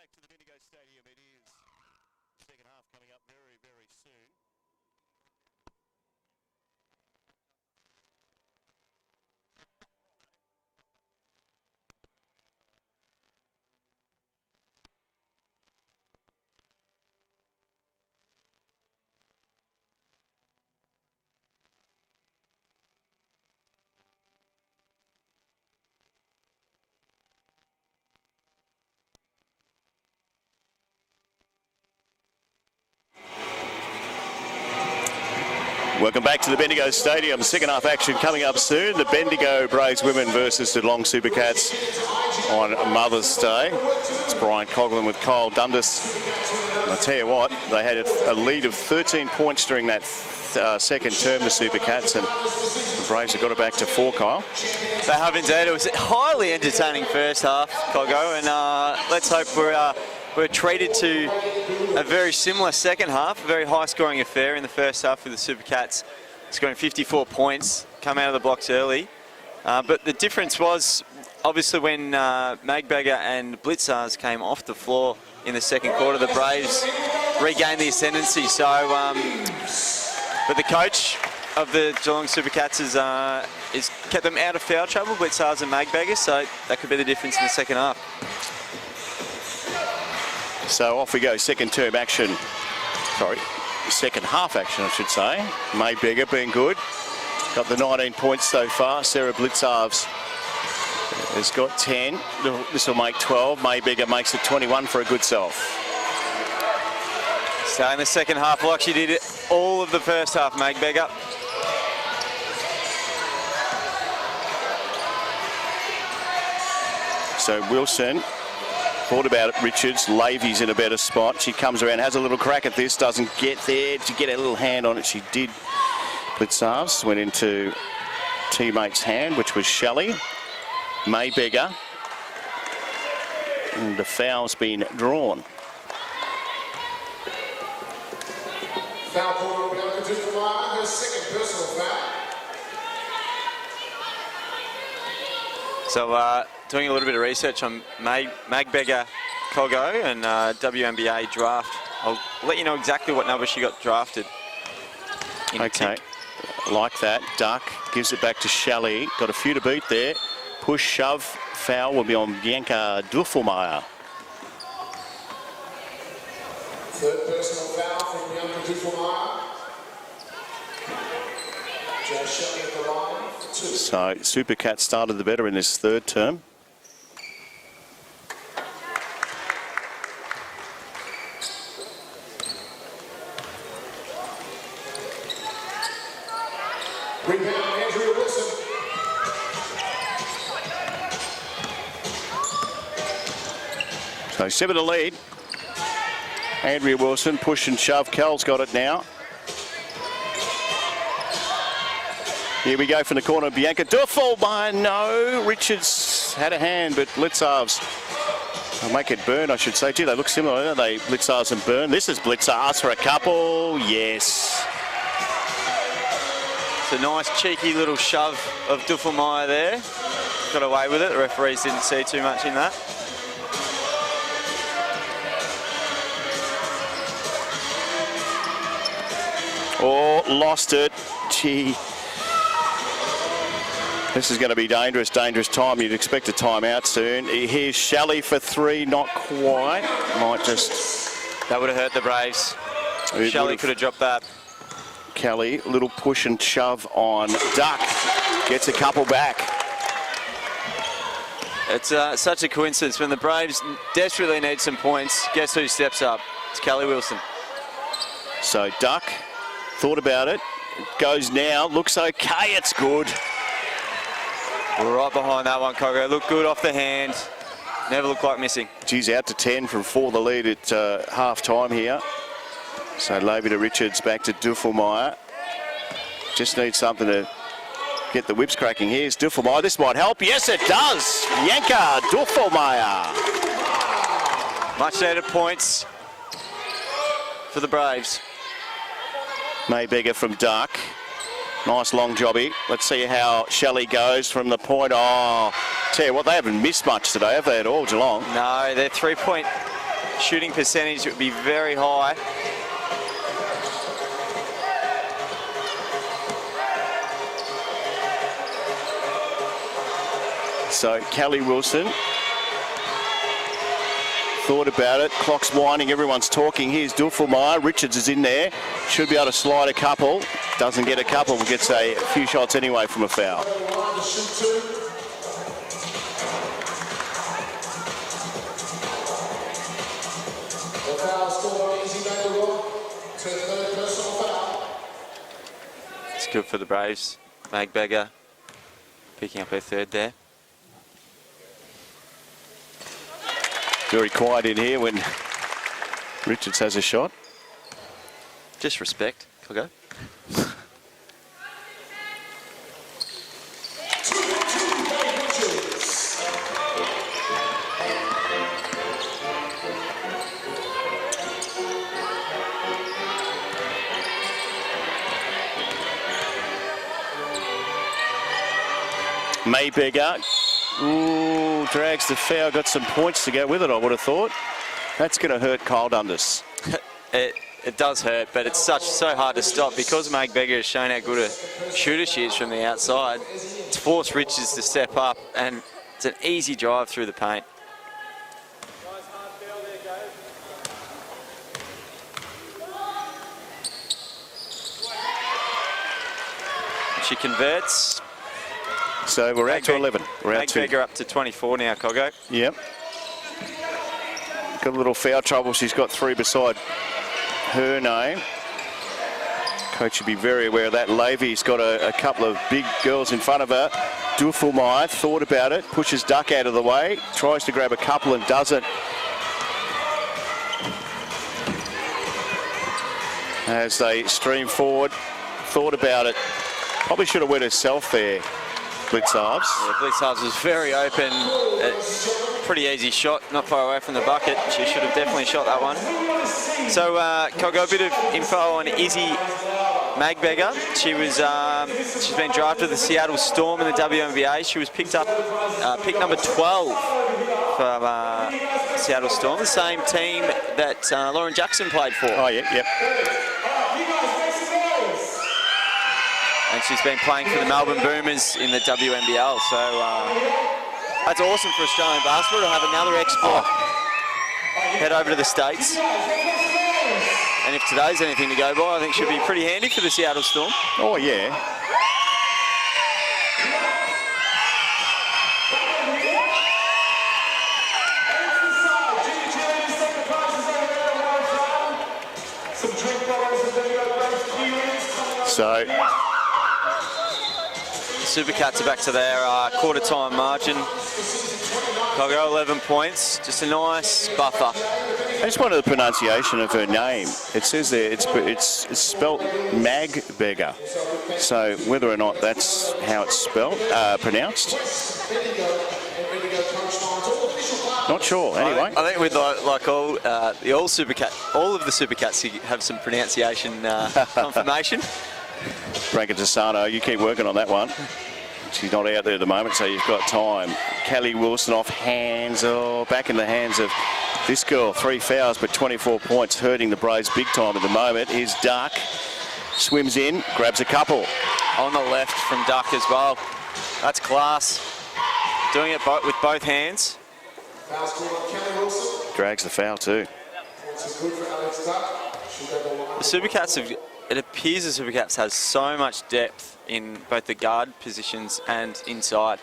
Speaker 3: back to the Bendigo Stadium. It is second half coming up very, very soon. Welcome back to the Bendigo Stadium. Second half action coming up soon. The Bendigo Braves women versus the Geelong Supercats on Mother's Day. It's Brian Coughlin with Kyle Dundas. And I tell you what, they had a lead of 13 points during that second term, the Supercats, and the Braves have got it back to 4, Kyle.
Speaker 2: They have indeed. It was a highly entertaining first half, Coggo, and let's hope we're treated to a very similar second half, a very high-scoring affair in the first half with the Supercats scoring 54 points, come out of the blocks early. But the difference was, obviously, when Magbegger and Blitzars came off the floor in the second quarter, the Braves regained the ascendancy. So, but the coach of the Geelong Supercats is kept them out of foul trouble, Blitzars and Magbegger, so that could be the difference in the second half.
Speaker 3: So off we go, second half action, I should say. Magbegger being good. Got the 19 points so far. Sarah Blitzarves has got 10. This will make 12. Magbegger makes it 21 for a good self.
Speaker 2: So in the second half, like she did all of the first half, Magbegger.
Speaker 3: So Wilson thought about it. Richards, Levy's in a better spot. She comes around, has a little crack at this, doesn't get there to get a little hand on it. She did. Blitzarves went into teammate's hand, which was Shelley. Magbegger. And the foul's been drawn.
Speaker 4: Foul call will be on to Maya, her second personal foul.
Speaker 2: So doing a little bit of research on Magbegger Coggo and WNBA draft. I'll let you know exactly what number she got drafted.
Speaker 3: Okay, like that. Duck gives it back to Shelley. Got a few to beat there. Push, shove, foul will be on Bianca Duffelmeyer.
Speaker 4: Third personal foul from Bianca Duffelmeyer. Joe Shelley at the line for 2.
Speaker 3: So Supercats started the better in this third term.
Speaker 4: Rebound, Andrea Wilson.
Speaker 3: So 7 to lead. Andrea Wilson, push and shove. Cal's got it now. Here we go from the corner. Bianca Duffelmeyer. No, Richards had a hand, but Blitzarves will make it burn, I should say. Gee, they look similar, don't they? Blitzarves and Burn. This is Blitzarves for a couple. Yes.
Speaker 2: It's a nice cheeky little shove of Duffelmeyer there. Got away with it. The referees didn't see too much in that.
Speaker 3: Oh, lost it. Gee. This is going to be dangerous time. You'd expect a timeout soon. Here's Shelley for 3, not quite. Might just...
Speaker 2: That would have hurt the Braves. Shelley could have dropped that.
Speaker 3: Kelly, little push and shove on Duck. Gets a couple back.
Speaker 2: It's such a coincidence. When the Braves desperately need some points, guess who steps up? It's Kelly Wilson.
Speaker 3: So Duck thought about it. Goes now. Looks okay. It's good.
Speaker 2: We're right behind that one, Coggo. Looked good off the hand. Never looked like missing.
Speaker 3: Geez, out to 10 from 4 the lead at half-time here. So Levy to Richards, back to Duffelmeyer. Just needs something to get the whips cracking. Here's Duffelmeyer. This might help. Yes, it does. Bianca Duffelmeyer.
Speaker 2: Much needed points for the Braves.
Speaker 3: Magbegger from Duck. Nice long jobby. Let's see how Shelley goes from the point. Oh, tell you what, they haven't missed much today, have they, at all, Geelong?
Speaker 2: No, their three-point shooting percentage would be very high.
Speaker 3: So Kelly Wilson thought about it. Clock's winding. Everyone's talking. Here's Duffelmeyer. Richards is in there. Should be able to slide a couple. Doesn't get a couple. Gets a few shots anyway from a foul.
Speaker 2: It's good for the Braves. Magberger picking up her third there.
Speaker 3: Very quiet in here when Richards has a shot.
Speaker 2: Just respect. I'll go.
Speaker 3: Mayberger, ooh, drags the foul, got some points to go with it, I would have thought. That's going to hurt Kyle Dundas.
Speaker 2: It does hurt, but it's so hard to stop because Magberger has shown how good a shooter she is from the outside. It's forced Richards to step up, and it's an easy drive through the paint. She converts.
Speaker 3: So we're out to 11. We're out to
Speaker 2: Magberger up to 24 now, Coggo.
Speaker 3: Yep. Got a little foul trouble. She's got 3 beside her name. Coach should be very aware of that. Levy's got a couple of big girls in front of her. Duffelmeyer thought about it, pushes Duck out of the way, tries to grab a couple and doesn't. As they stream forward, thought about it. Probably should have went herself there, Blitzarves.
Speaker 2: Yeah, Blitzarves was very open. Pretty easy shot, not far away from the bucket. She should have definitely shot that one. So, Coggo, a bit of info on Izzy Magberger. She's been drafted to the Seattle Storm in the WNBA. She was picked up, pick number 12 for Seattle Storm, the same team that Lauren Jackson played for.
Speaker 3: Oh, yeah, yep.
Speaker 2: And she's been playing for the Melbourne Boomers in the WNBL. So that's awesome for Australian basketball to have another export head over to the States. And if today's anything to go by, I think should be pretty handy for the Seattle Storm.
Speaker 3: Oh, yeah. So
Speaker 2: Supercats are back to their quarter-time margin. Coggo, 11 points, just a nice buffer.
Speaker 3: I just wanted the pronunciation of her name. It says there it's spelt Magberger. So whether or not that's how it's spelled, pronounced, not sure. Anyway,
Speaker 2: I think we'd like all the all Supercat, all of the Supercats have some pronunciation confirmation.
Speaker 3: Branka Tassano, you keep working on that one. She's not out there at the moment, so you've got time. Kelly Wilson off hands, back in the hands of this girl. 3 fouls, but 24 points, hurting the Braves big time at the moment. Here's Duck, swims in, grabs a couple.
Speaker 2: On the left from Duck as well. That's class. Doing it with both hands.
Speaker 3: Drags the foul too.
Speaker 2: The Supercats have, it appears the Supercats has so much depth in both the guard positions and inside.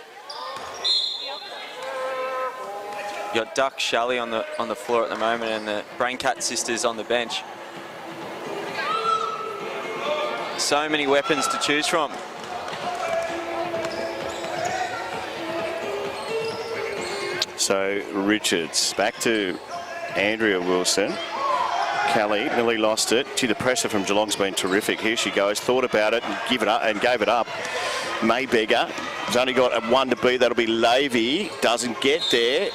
Speaker 2: You got Duck, Shelley on the floor at the moment, and the Braincat sisters on the bench. So many weapons to choose from.
Speaker 3: So Richards back to Andrea Wilson. Kelly nearly lost it. Gee, the pressure from Geelong's been terrific. Here she goes. Thought about it and gave it up. Mayberger has only got a 1 to beat. That'll be Levy. Doesn't get there,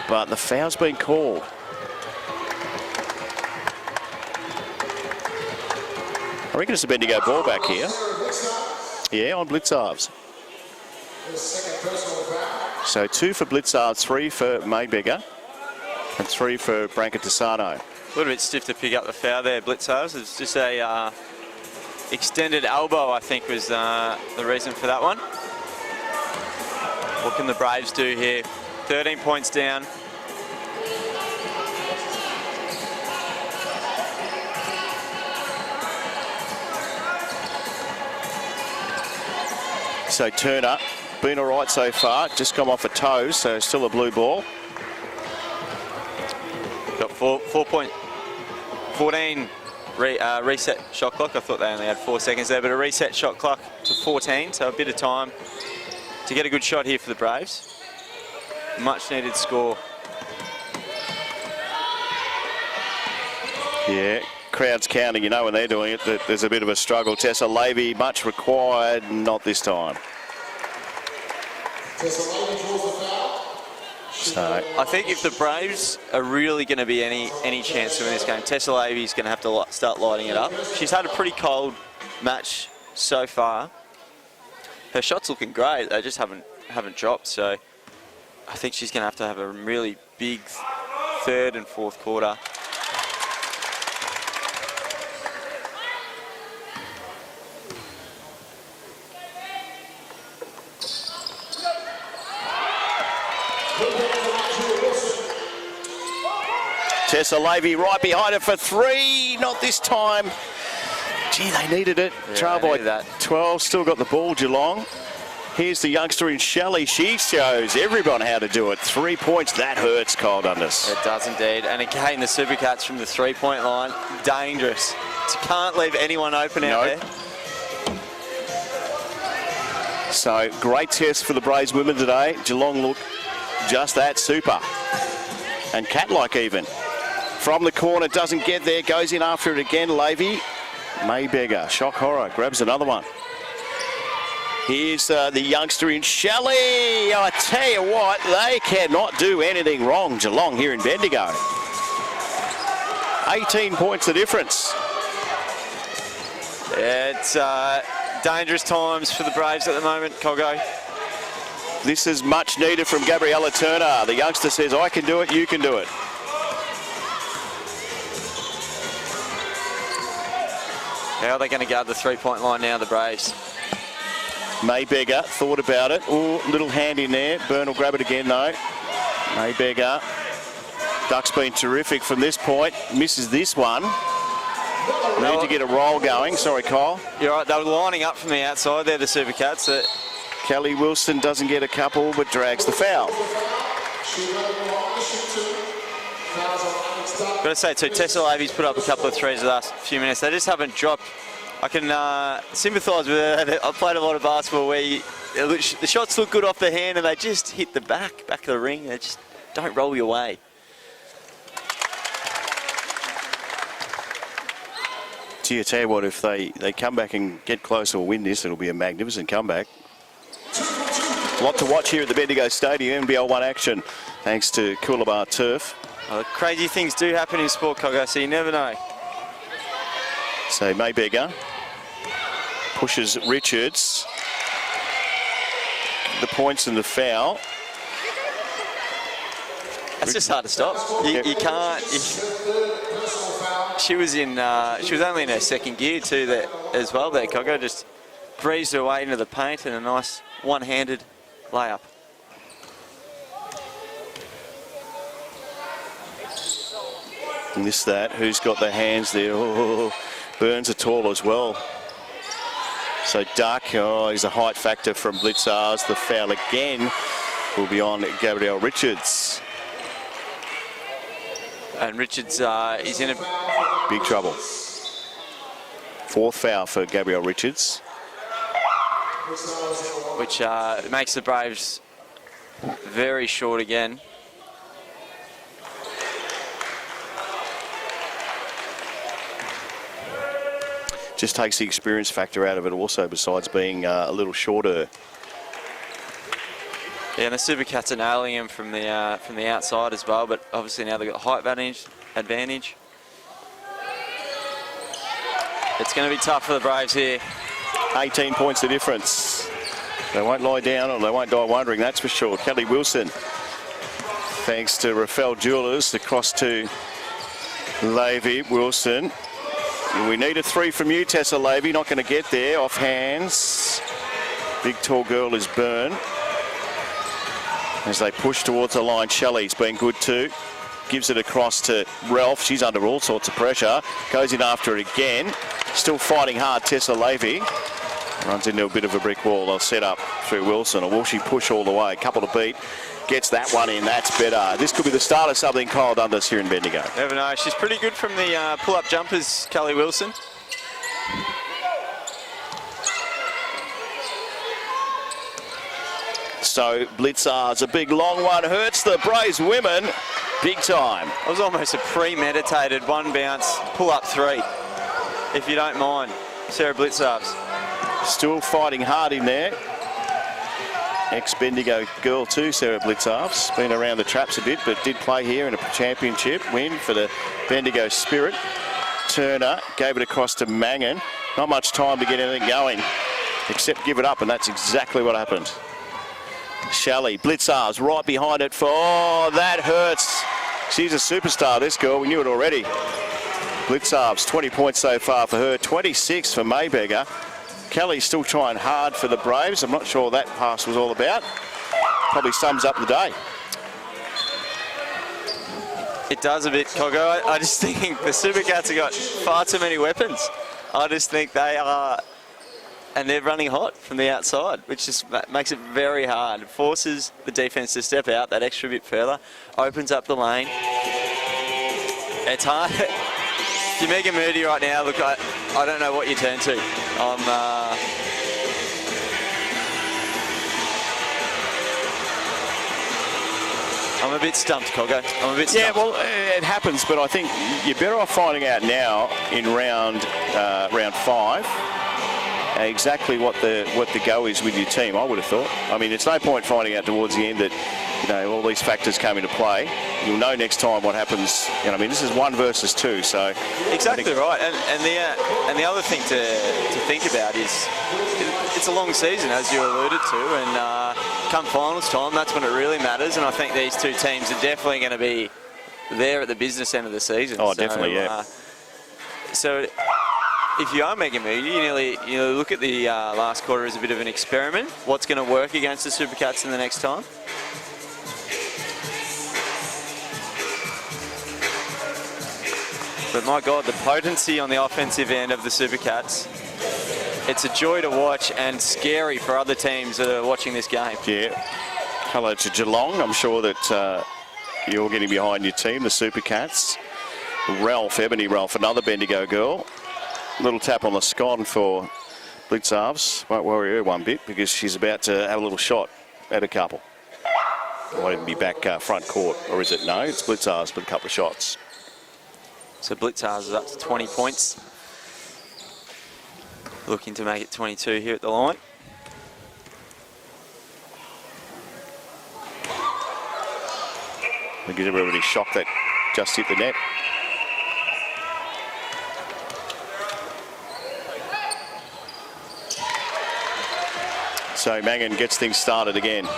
Speaker 3: but the foul's been called. I reckon it's a Bendigo ball back here. Yeah, on Blitzarves. So 2 for Blitzarves, 3 for Mayberger. And 3 for Branca Tassano.
Speaker 2: A little bit stiff to pick up the foul there, Blitzers. It's just a extended elbow, I think, was the reason for that one. What can the Braves do here? 13 points down.
Speaker 3: So Turner, been all right so far. Just come off a toe, so still a blue ball.
Speaker 2: Got 14 reset shot clock. I thought they only had 4 seconds there, but a reset shot clock to 14, so a bit of time to get a good shot here for the Braves. Much needed score.
Speaker 3: Yeah, crowd's counting, you know, when they're doing it, that there's a bit of a struggle. Tessa Levy, much required, not this time. So
Speaker 2: I think if the Braves are really going to be any chance to win this game, Tessa Levy's going to have to start lighting it up. She's had a pretty cold match so far. Her shot's looking great. They just haven't dropped. So I think she's going to have a really big third and fourth quarter.
Speaker 3: Tessa Levy right behind it for 3. Not this time. Gee, they needed it.
Speaker 2: Yeah,
Speaker 3: Trail by
Speaker 2: that.
Speaker 3: 12. Still got the ball, Geelong. Here's the youngster in Shelley. She shows everyone how to do it. 3 points. That hurts, Kyle Dundas.
Speaker 2: It does indeed. And again, the Supercats from the three-point line. Dangerous. Can't leave anyone open out there.
Speaker 3: So, great test for the Braves women today. Geelong look just that super. And cat-like even. From the corner, doesn't get there, goes in after it again. Levy, Mayberger, shock horror, grabs another one. Here's the youngster in Shelley. I tell you what, they cannot do anything wrong, Geelong here in Bendigo. 18 points the difference.
Speaker 2: Yeah, it's dangerous times for the Braves at the moment, Coggo.
Speaker 3: This is much needed from Gabriella Turner. The youngster says, I can do it, you can do it.
Speaker 2: How are they going to guard the three-point line now, the Braves?
Speaker 3: Mayberger thought about it. Oh, little hand in there. Byrne will grab it again, though. Mayberger. Duck's been terrific from this point. Misses this one. Need to get a roll going. Sorry, Kyle.
Speaker 2: You're right. They were lining up from the outside there, the Supercats.
Speaker 3: Kelly Wilson doesn't get a couple, but drags the foul.
Speaker 2: Got to say too, Tessa Levy's put up a couple of threes the last few minutes. They just haven't dropped. I can sympathise with her. I've played a lot of basketball where the shots look good off the hand and they just hit the back of the ring. They just don't roll your way.
Speaker 3: Gee, I tell you what, if they come back and get close or win this, it'll be a magnificent comeback. A lot to watch here at the Bendigo Stadium, NBL1 action, thanks to Coolabah Turf.
Speaker 2: Well, crazy things do happen in sport, Coggo, so you never know.
Speaker 3: So Mayberger pushes Richards. The points and the foul.
Speaker 2: That's just hard to stop. You can't. She was only in her second gear too there as well. There, Coggo just breezed her way into the paint and a nice one-handed layup.
Speaker 3: Missed that. Who's got the hands there? Oh, Burns are tall as well. So Duck, he's a height factor from Blitzars. The foul again will be on Gabrielle Richards.
Speaker 2: And Richards is in a
Speaker 3: big trouble. Fourth foul for Gabrielle Richards.
Speaker 2: Which makes the Braves very short again.
Speaker 3: Just takes the experience factor out of it also, besides being a little shorter.
Speaker 2: Yeah, and the Supercats are nailing him from the outside as well, but obviously now they've got height advantage. It's going to be tough for the Braves here.
Speaker 3: 18 points the difference. They won't lie down or they won't die wondering, that's for sure. Kelly Wilson Thanks to Rafael Jewelers, across to Levy, Wilson. We need a 3 from you, Tessa Levy. Not going to get there. Off hands. Big tall girl is Byrne. As they push towards the line, Shelley's been good too. Gives it across to Ralph. She's under all sorts of pressure. Goes in after it again. Still fighting hard, Tessa Levy. Runs into a bit of a brick wall. They'll set up through Wilson. Or will she push all the way? A couple to beat. Gets that one in. That's better. This could be the start of something Kyle Dundas here in Bendigo.
Speaker 2: Never know. She's pretty good from the pull-up jumpers, Kelly Wilson.
Speaker 3: So Blitzar's a big long one. Hurts the Braves women big time.
Speaker 2: It was almost a premeditated one bounce, pull-up 3, if you don't mind. Sarah Blitzar's.
Speaker 3: Still fighting hard in there. Ex-Bendigo girl too, Sarah Blitzarves. Been around the traps a bit, but did play here in a championship win for the Bendigo Spirit. Turner gave it across to Mangan. Not much time to get anything going, except give it up, and that's exactly what happened. Shelley, Blitzarves right behind it for, oh, that hurts. She's a superstar, this girl. We knew it already. Blitzarves, 20 points so far for her, 26 for Mayberger. Kelly's still trying hard for the Braves. I'm not sure what that pass was all about. Probably sums up the day.
Speaker 2: It does a bit, Coggo. I just think the Supercats have got far too many weapons. I just think they are, and they're running hot from the outside, which just makes it very hard. It forces the defence to step out that extra bit further, opens up the lane. It's hard. If you're Megan Moody right now, look, I don't know what you turn to. I'm a bit stumped, Coggo. I'm a bit stumped.
Speaker 3: Yeah, well, it happens, but I think you're better off finding out now in round 5 exactly what the go is with your team, I would have thought. I mean, it's no point finding out towards the end that, you know, all these factors come into play. You'll know next time what happens. You know, I mean, this is 1 versus 2, so
Speaker 2: exactly right. And the other thing to think about is it's a long season, as you alluded to, and come finals time, that's when it really matters. And I think these two teams are definitely going to be there at the business end of the season.
Speaker 3: Oh, definitely, yeah.
Speaker 2: So if you are Megan Moody, you look at the last quarter as a bit of an experiment. What's going to work against the Supercats in the next time? But my God, the potency on the offensive end of the Supercats, it's a joy to watch and scary for other teams that are watching this game.
Speaker 3: Yeah. Hello to Geelong. I'm sure that you're getting behind your team, the Supercats. Ralph, Ebony Ralph, another Bendigo girl. Little tap on the scon for Blitzarves. Won't worry her one bit because she's about to have a little shot at a couple. Might even be back front court, or is it? No, it's Blitzarves with a couple of shots.
Speaker 2: So Blitzarves is up to 20 points. Looking to make it 22 here at the line.
Speaker 3: I think everybody's shocked that just hit the net. So Mangan gets things started again.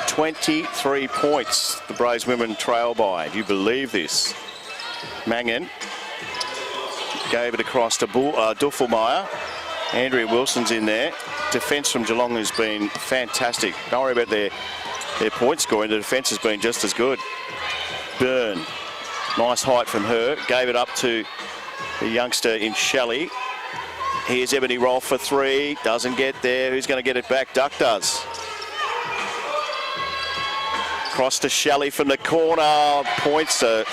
Speaker 3: 23 points the Braves women trail by. Do you believe this? Mangan gave it across to Duffelmeyer. Andrea Wilson's in there. Defence from Geelong has been fantastic. Don't worry about their point scoring. The defence has been just as good. Byrne, nice height from her. Gave it up to the youngster in Shelley. Here's Ebony Rolfe for 3. Doesn't get there. Who's going to get it back? Duck does. Cross to Shelley from the corner. Points. They're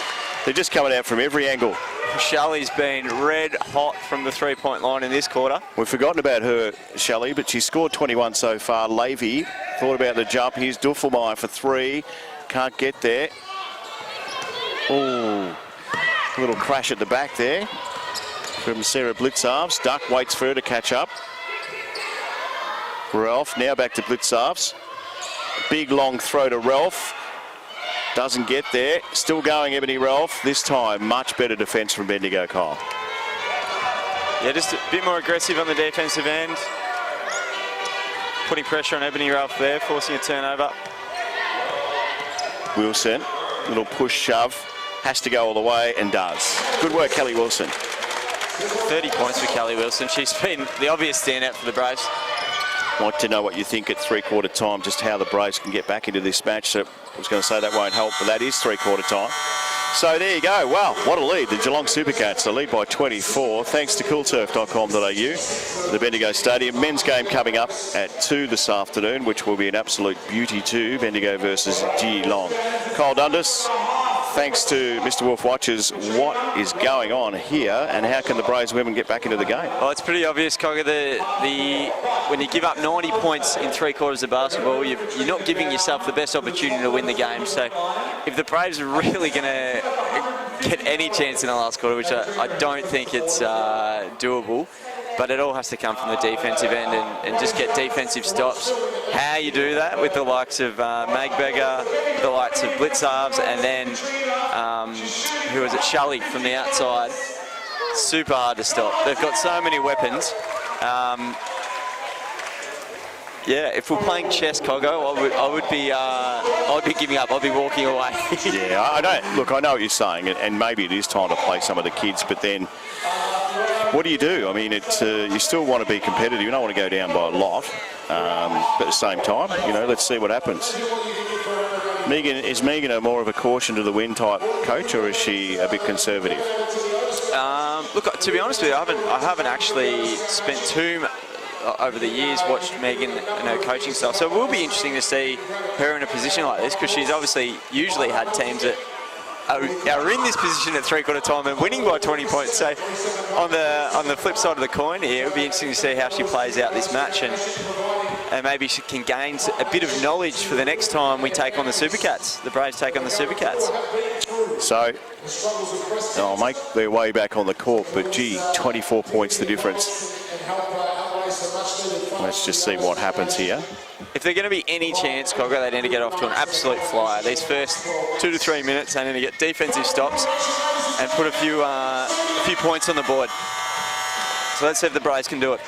Speaker 3: just coming out from every angle.
Speaker 2: Shelley's been red hot from the 3-point line in this quarter.
Speaker 3: We've forgotten about her, Shelley, but she scored 21 so far. Levy thought about the jump. Here's Duffelmeyer for 3. Can't get there. Oh, a little crash at the back there from Sarah Blitzarves. Duck waits for her to catch up. Ralph now back to Blitzarves. Big long throw to Ralph. Doesn't get there. Still going, Ebony Ralph. This time, much better defence from Bendigo, Kyle.
Speaker 2: Yeah, just a bit more aggressive on the defensive end. Putting pressure on Ebony Ralph there, forcing a turnover.
Speaker 3: Wilson little push shove. Has to go all the way and does. Good work, Kelly Wilson.
Speaker 2: 30 points for Kelly Wilson. She's been the obvious standout for the Braves.
Speaker 3: Want to know what you think at three-quarter time, just how the Braves can get back into this match. So I was going to say that won't help, but that is three-quarter time. So there you go. Wow, what a lead. The Geelong Supercats, they lead by 24, thanks to coolturf.com.au. The Bendigo Stadium. Men's game coming up at 2 this afternoon, which will be an absolute beauty too. Bendigo versus Geelong. Kyle Dundas, thanks to Mr. Wolf Watches, what is going on here and how can the Braves women get back into the game?
Speaker 2: Well, it's pretty obvious, Cogger. When you give up 90 points in three quarters of basketball, you're not giving yourself the best opportunity to win the game. So if the Braves are really going to get any chance in the last quarter, which I don't think it's doable, but it all has to come from the defensive end and just get defensive stops. How you do that with the likes of Magberger, the likes of Blitzarves, and then, who was it, Shelley from the outside. Super hard to stop. They've got so many weapons. Yeah, if we're playing chess, Coggo, I would be giving up. I'd be walking away.
Speaker 3: Yeah, I know what you're saying, and maybe it is time to play some of the kids, but then what do you do? I mean, you still want to be competitive. You don't want to go down by a lot, but at the same time, let's see what happens. Is Megan a more of a caution to the wind type coach, or is she a bit conservative?
Speaker 2: Look, to be honest with you, I haven't actually spent over the years watched Megan and her coaching style, so it will be interesting to see her in a position like this, because she's obviously usually had teams that are in this position at three-quarter time and winning by 20 points. So on the flip side of the coin here, it'll be interesting to see how she plays out this match, and maybe she can gain a bit of knowledge for the next time we take on the Supercats. The Braves take on the Supercats.
Speaker 3: So they'll make their way back on the court, but gee, 24 points the difference. Let's just see what happens here.
Speaker 2: If they're going to be any chance, Cogger, they need to get off to an absolute flyer. These first 2 to 3 minutes, they need to get defensive stops and put a few points on the board. So let's see if the Braves can do it.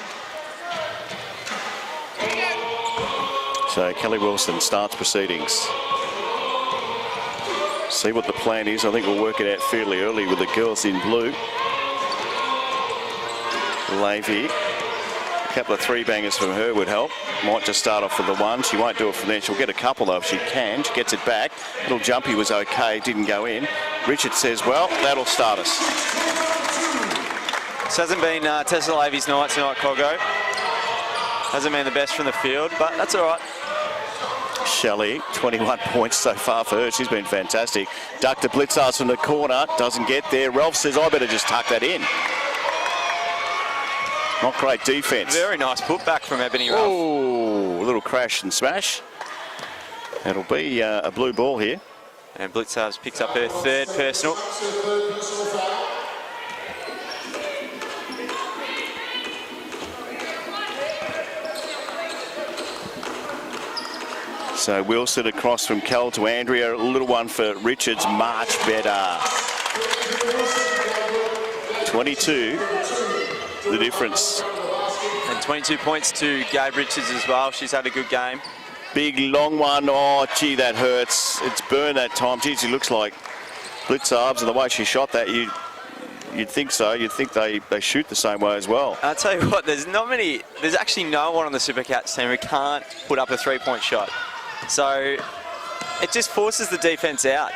Speaker 3: So Kelly Wilson starts proceedings. See what the plan is. I think we'll work it out fairly early with the girls in blue. Lavey. A couple of three bangers from her would help. Might just start off with the one. She won't do it from there. She'll get a couple though if she can. She gets it back. Little jumpy was okay, didn't go in. Richard says, well, that'll start us.
Speaker 2: This hasn't been Tessa Lavey's night tonight, Coggo. Hasn't been the best from the field, but that's all right.
Speaker 3: Shelley, 21 points so far for her. She's been fantastic. Duck to Blitzarves from the corner. Doesn't get there. Ralph says, I better just tuck that in. Not great defence.
Speaker 2: Very nice putback from Ebony Ralph.
Speaker 3: Oh, a little crash and smash. It'll be a blue ball here.
Speaker 2: And Blitzarves picks up her third personal.
Speaker 3: So Wilson across from Cal to Andrea. A little one for Richards. Much better. 22. The difference.
Speaker 2: And 22 points to Gabe Richards as well. She's had a good game.
Speaker 3: Big long one. Oh, gee, that hurts. It's burned that time. Gee, she looks like Blitzarves, and the way she shot that, you'd think so. You'd think they shoot the same way as well.
Speaker 2: I'll tell you what, there's actually no one on the Supercats team who can't put up a three-point shot. So it just forces the defence out.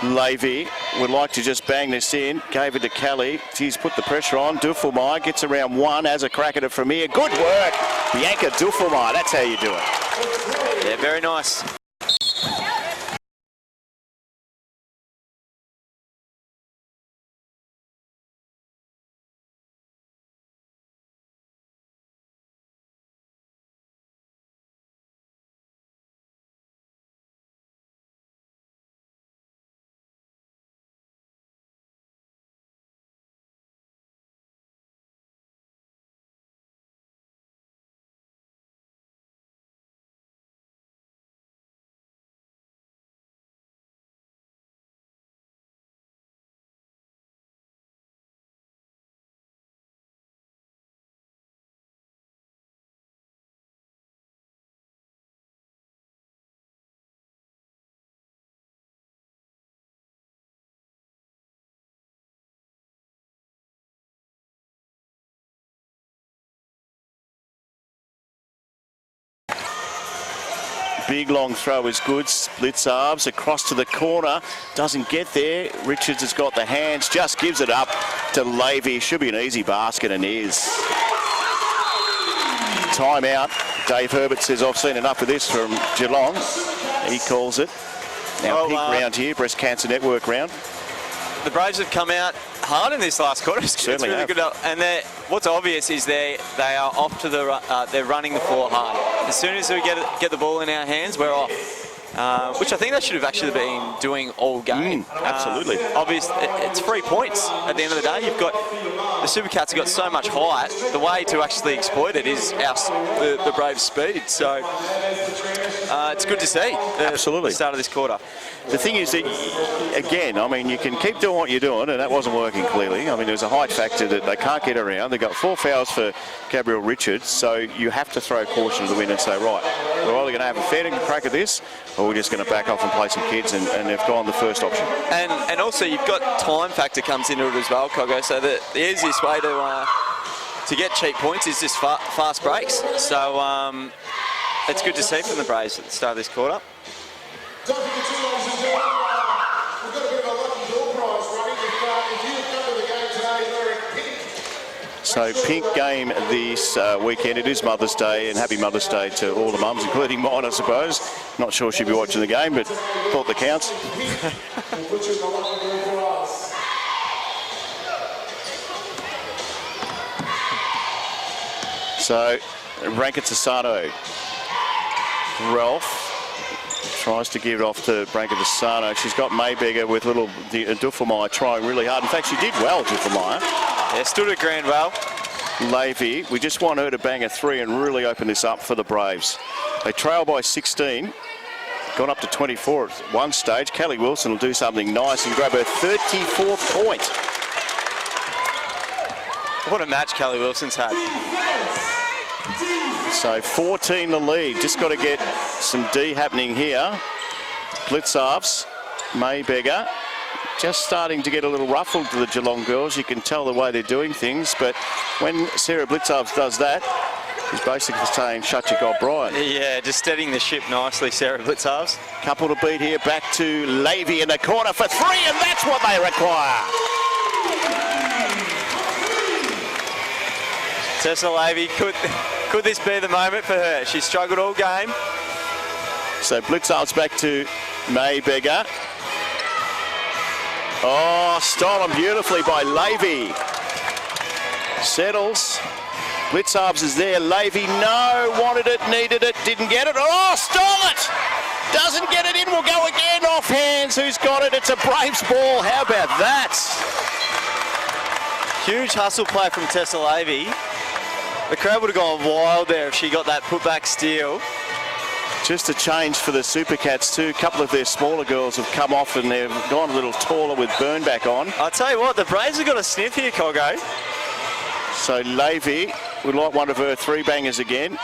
Speaker 3: Lavey would like to just bang this in. Gave it to Kelly. She's put the pressure on. Duffelmeyer gets around one, has a crack at it from here. Good work, Bianca Duffelmeyer. That's how you do it.
Speaker 2: Yeah, very nice.
Speaker 3: big long throw is good. Splits arms across to the corner. Doesn't get there. Richards has got the hands. Just gives it up to Levy. Should be an easy basket and is. Timeout. Dave Herbert says, I've seen enough of this from Geelong. He calls it. Now, pink round here, Breast Cancer Network round.
Speaker 2: The Braves have come out hard in this last quarter.
Speaker 3: Certainly
Speaker 2: really
Speaker 3: have.
Speaker 2: good. And what's obvious is they are off to the they're running the floor hard. As soon as we get the ball in our hands, we're off. Which I think they should have actually been doing all game.
Speaker 3: Absolutely.
Speaker 2: Obviously, it's 3 points at the end of the day. You've got the Supercats have got so much height. The way to actually exploit it is the Braves' speed. So it's good to see.
Speaker 3: Absolutely.
Speaker 2: The start of this quarter.
Speaker 3: The thing is that, again, I mean, you can keep doing what you're doing, and that wasn't working clearly. I mean, there's a height factor that they can't get around. They've got 4 fouls for Gabriel Richards, so you have to throw caution to the wind and say, right, we're either going to have a fair crack at this, or we're just going to back off and play some kids, and they've gone the first option.
Speaker 2: And also, you've got time factor comes into it as well, Coggo, so the easiest way to get cheap points is just fast breaks. So it's good to see from the Braves at the start of this quarter.
Speaker 4: Don't forget too, ladies and gentlemen, we've got a bit of a lucky door prize running. If you've come to the game today wearing pink.
Speaker 3: So pink game this weekend. It is Mother's Day, and happy Mother's Day to all the mums, including mine, I suppose. Not sure she'll be watching the game, but thought that counts.
Speaker 4: Which is the lucky door prize.
Speaker 3: So Brankett Asano. Ralph tries to give it off to Brankett Asano. She's got Mayberger with little Duffelmeyer trying really hard. In fact, she did well, Duffelmeyer.
Speaker 2: Yeah, stood her ground well.
Speaker 3: Levy, we just want her to bang a 3 and really open this up for the Braves. They trail by 16. Gone up to 24 at one stage. Kelly Wilson will do something nice and grab her 34th point.
Speaker 2: What a match Kelly Wilson's had.
Speaker 3: So 14 the lead. Just got to get some D happening here. Blitzarves, Mayberger. Just starting to get a little ruffled to the Geelong girls. You can tell the way they're doing things. But when Sarah Blitzarves does that, she's basically saying, shut your gob, Brian.
Speaker 2: Yeah, just steadying the ship nicely, Sarah Blitzarves.
Speaker 3: Couple to beat here. Back to Levy in the corner for 3, and that's what they require.
Speaker 2: Tessa Levy, could this be the moment for her? She struggled all game.
Speaker 3: So Blitzarves back to Mayberger. Oh, stolen beautifully by Levy. Settles. Blitzarves is there. Levy, no, wanted it, needed it, didn't get it. Oh, stole it! Doesn't get it in, will go again off hands. Who's got it? It's a Braves ball. How about that?
Speaker 2: Huge hustle play from Tessa Levy. The crowd would have gone wild there if she got that putback steal.
Speaker 3: Just a change for the Supercats too. A couple of their smaller girls have come off and they've gone a little taller with Byrne back on.
Speaker 2: I'll tell you what, the Braves have got a sniff here, Coggo.
Speaker 3: So Levy would like one of her 3 bangers again.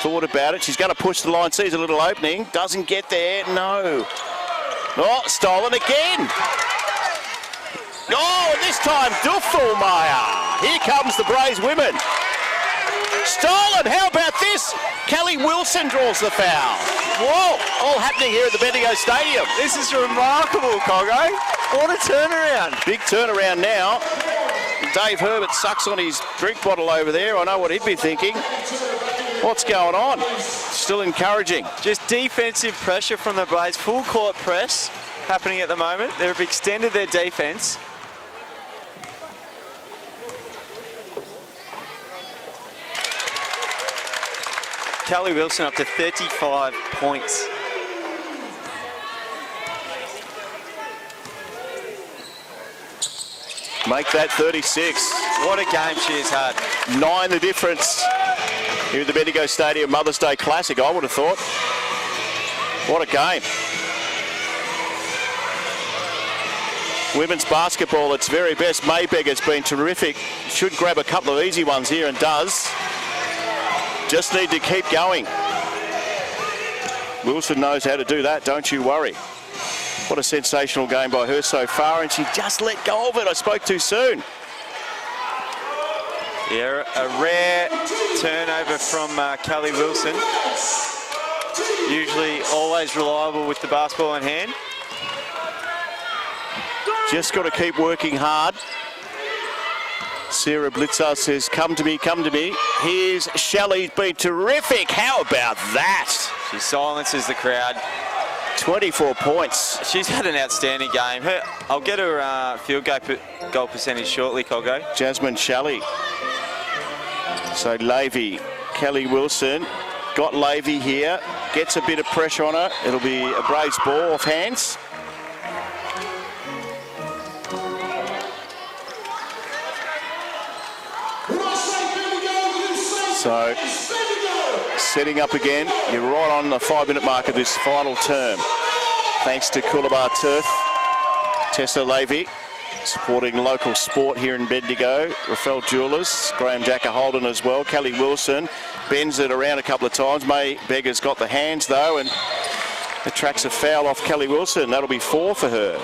Speaker 3: Thought about it. She's going to push the line. Sees a little opening. Doesn't get there. No. Oh, stolen again. Oh, and this time Duffelmeyer. Here comes the Braves women. Stolen. How about this? Kelly Wilson draws the foul. Whoa, all happening here at the Bendigo Stadium.
Speaker 2: This is remarkable, Coggo. What a turnaround.
Speaker 3: Big turnaround now. Dave Herbert sucks on his drink bottle over there. I know what he'd be thinking. What's going on? Still encouraging.
Speaker 2: Just defensive pressure from the Braves. Full court press happening at the moment. They've extended their defense. Kelly Wilson up to 35 points.
Speaker 3: Make that 36.
Speaker 2: What a game she has had.
Speaker 3: 9 the difference here at the Bendigo Stadium Mother's Day Classic, I would have thought. What a game. Women's basketball, its very best. Mayberger's been terrific. Should grab a couple of easy ones here and does. Just need to keep going. Wilson knows how to do that, don't you worry. What a sensational game by her so far, and she just let go of it. I spoke too soon.
Speaker 2: Yeah, a rare turnover from Kelly Wilson. Usually always reliable with the basketball in hand.
Speaker 3: Just got to keep working hard. Sarah Blitzer says, come to me, come to me. Here's Shelley's been terrific. How about that?
Speaker 2: She silences the crowd.
Speaker 3: 24 points.
Speaker 2: She's had an outstanding game. I'll get her field goal percentage shortly, Colgo.
Speaker 3: Jasmine Shelley. So Lavey, Kelly Wilson, got Lavey here, gets a bit of pressure on her. It'll be a Braves ball off hands. So, setting up again. You're right on the 5-minute mark of this final term. Thanks to Coolabah Turf, Tessa Lavey, supporting local sport here in Bendigo. Rafael Jewellers, Graham Jacker Holden as well. Kelly Wilson bends it around a couple of times. May Beggar's got the hands though and attracts a foul off Kelly Wilson. That'll be 4 for her.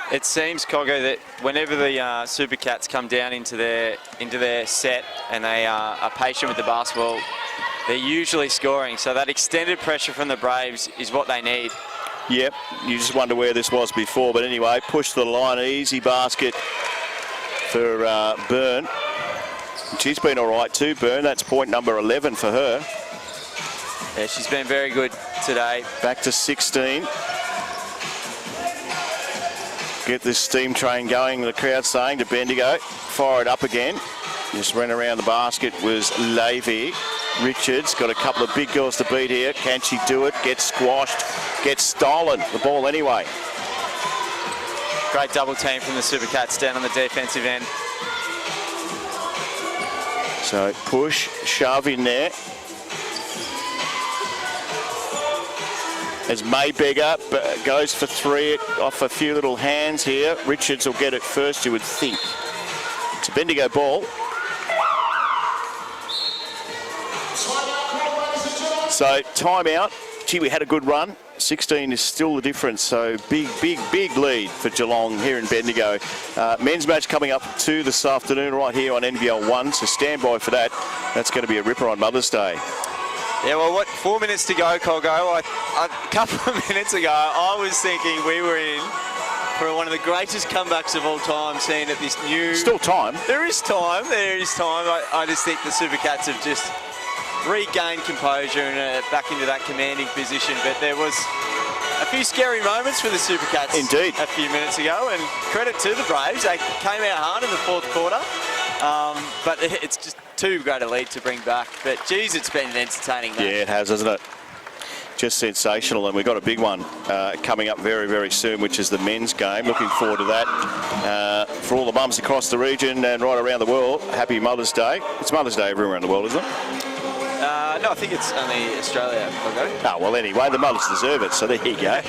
Speaker 2: It seems, Coggo, that whenever the Super Cats come down into their set and they are patient with the basketball, they're usually scoring. So that extended pressure from the Braves is what they need.
Speaker 3: Yep, you just wonder where this was before. But anyway, push the line, easy basket for Byrne. She's been all right too, Byrne. That's point number 11 for her.
Speaker 2: Yeah, she's been very good today.
Speaker 3: Back to 16. Get this steam train going, the crowd saying to Bendigo. Fire it up again. Just ran around the basket was Lavey. Richards got a couple of big girls to beat here. Can she do it? Gets squashed. Gets stolen. The ball anyway.
Speaker 2: Great double team from the Super Cats down on the defensive end.
Speaker 3: So push, shove in there. As Mayberger goes for 3 off a few little hands here. Richards will get it first, you would think. It's a Bendigo ball. So timeout. Gee, we had a good run. 16 is still the difference. So big lead for Geelong here in Bendigo. Men's match coming up too this afternoon right here on NBL1. So stand by for that. That's going to be a ripper on Mother's Day.
Speaker 2: Yeah, well, 4 minutes to go, Colgo. A couple of minutes ago, I was thinking we were in for one of the greatest comebacks of all time, seeing at this new...
Speaker 3: Still time.
Speaker 2: There is time. I just think the Super Cats have just regained composure and back into that commanding position. But there was a few scary moments for the Super Cats.
Speaker 3: Indeed.
Speaker 2: A few minutes ago, and credit to the Braves. They came out hard in the 4th quarter. But it's just too great a lead to bring back. But, geez, it's been an entertaining match.
Speaker 3: Yeah, it has, hasn't it? Just sensational. And we've got a big one coming up very, very soon, which is the men's game. Looking forward to that. For all the mums across the region and right around the world, happy Mother's Day. It's Mother's Day everywhere around the world, isn't it?
Speaker 2: No, I think it's only Australia.
Speaker 3: Oh, well, anyway, the mothers deserve it. So there you go.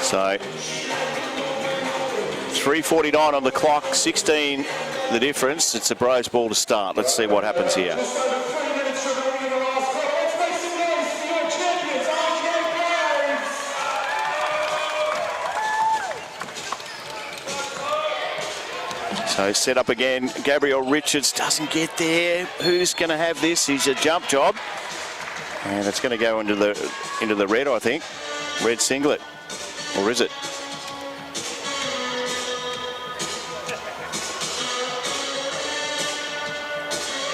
Speaker 3: So 3:49 on the clock, 16 the difference. It's a Braves ball to start. Let's see what happens here. So set up again. Gabrielle Richards doesn't get there. Who's going to have this? He's a jump job. And it's going to go into the red, I think. Red singlet. Or is it?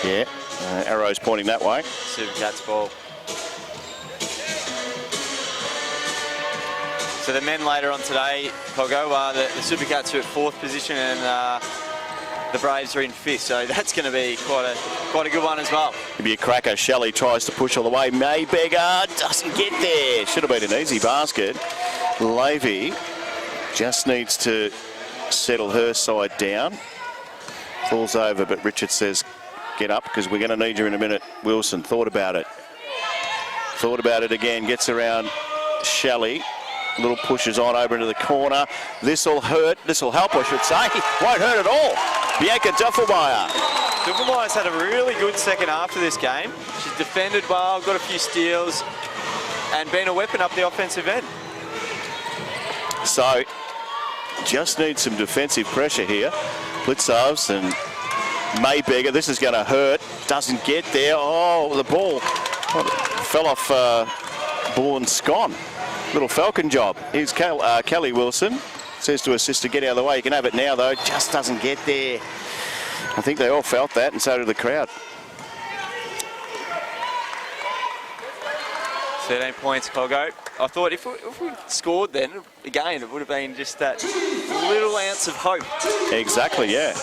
Speaker 3: Yeah, arrow's pointing that way.
Speaker 2: Super Cats ball. So the men later on today, Pogo, the Super Cats are at 4th position and the Braves are in 5th. So that's going to be quite a good one as well.
Speaker 3: It'll be a cracker. Shelley tries to push all the way. Mayberger doesn't get there. Should have been an easy basket. Lavey just needs to settle her side down. Falls over, but Richard says, get up because we're going to need you in a minute. Wilson thought about it. Thought about it again. Gets around Shelley. Little pushes on over into the corner. This will hurt. This will help, I should say. Won't hurt at all. Bianca Duffelmeyer.
Speaker 2: Duffelmeyer's had a really good second half of this game. She's defended well, got a few steals, and been a weapon up the offensive end.
Speaker 3: So just need some defensive pressure here. Blitzarves and Mayberger. This is going to hurt. Doesn't get there. Oh, the ball fell off Bourne's scon. Little Falcon job. Here's Kelly Wilson. Says to her sister, get out of the way. You can have it now, though. Just doesn't get there. I think they all felt that, and so did the crowd.
Speaker 2: 13 points, Coggo. I thought if we scored then, again, it would have been just that little ounce of hope.
Speaker 3: Exactly, yeah.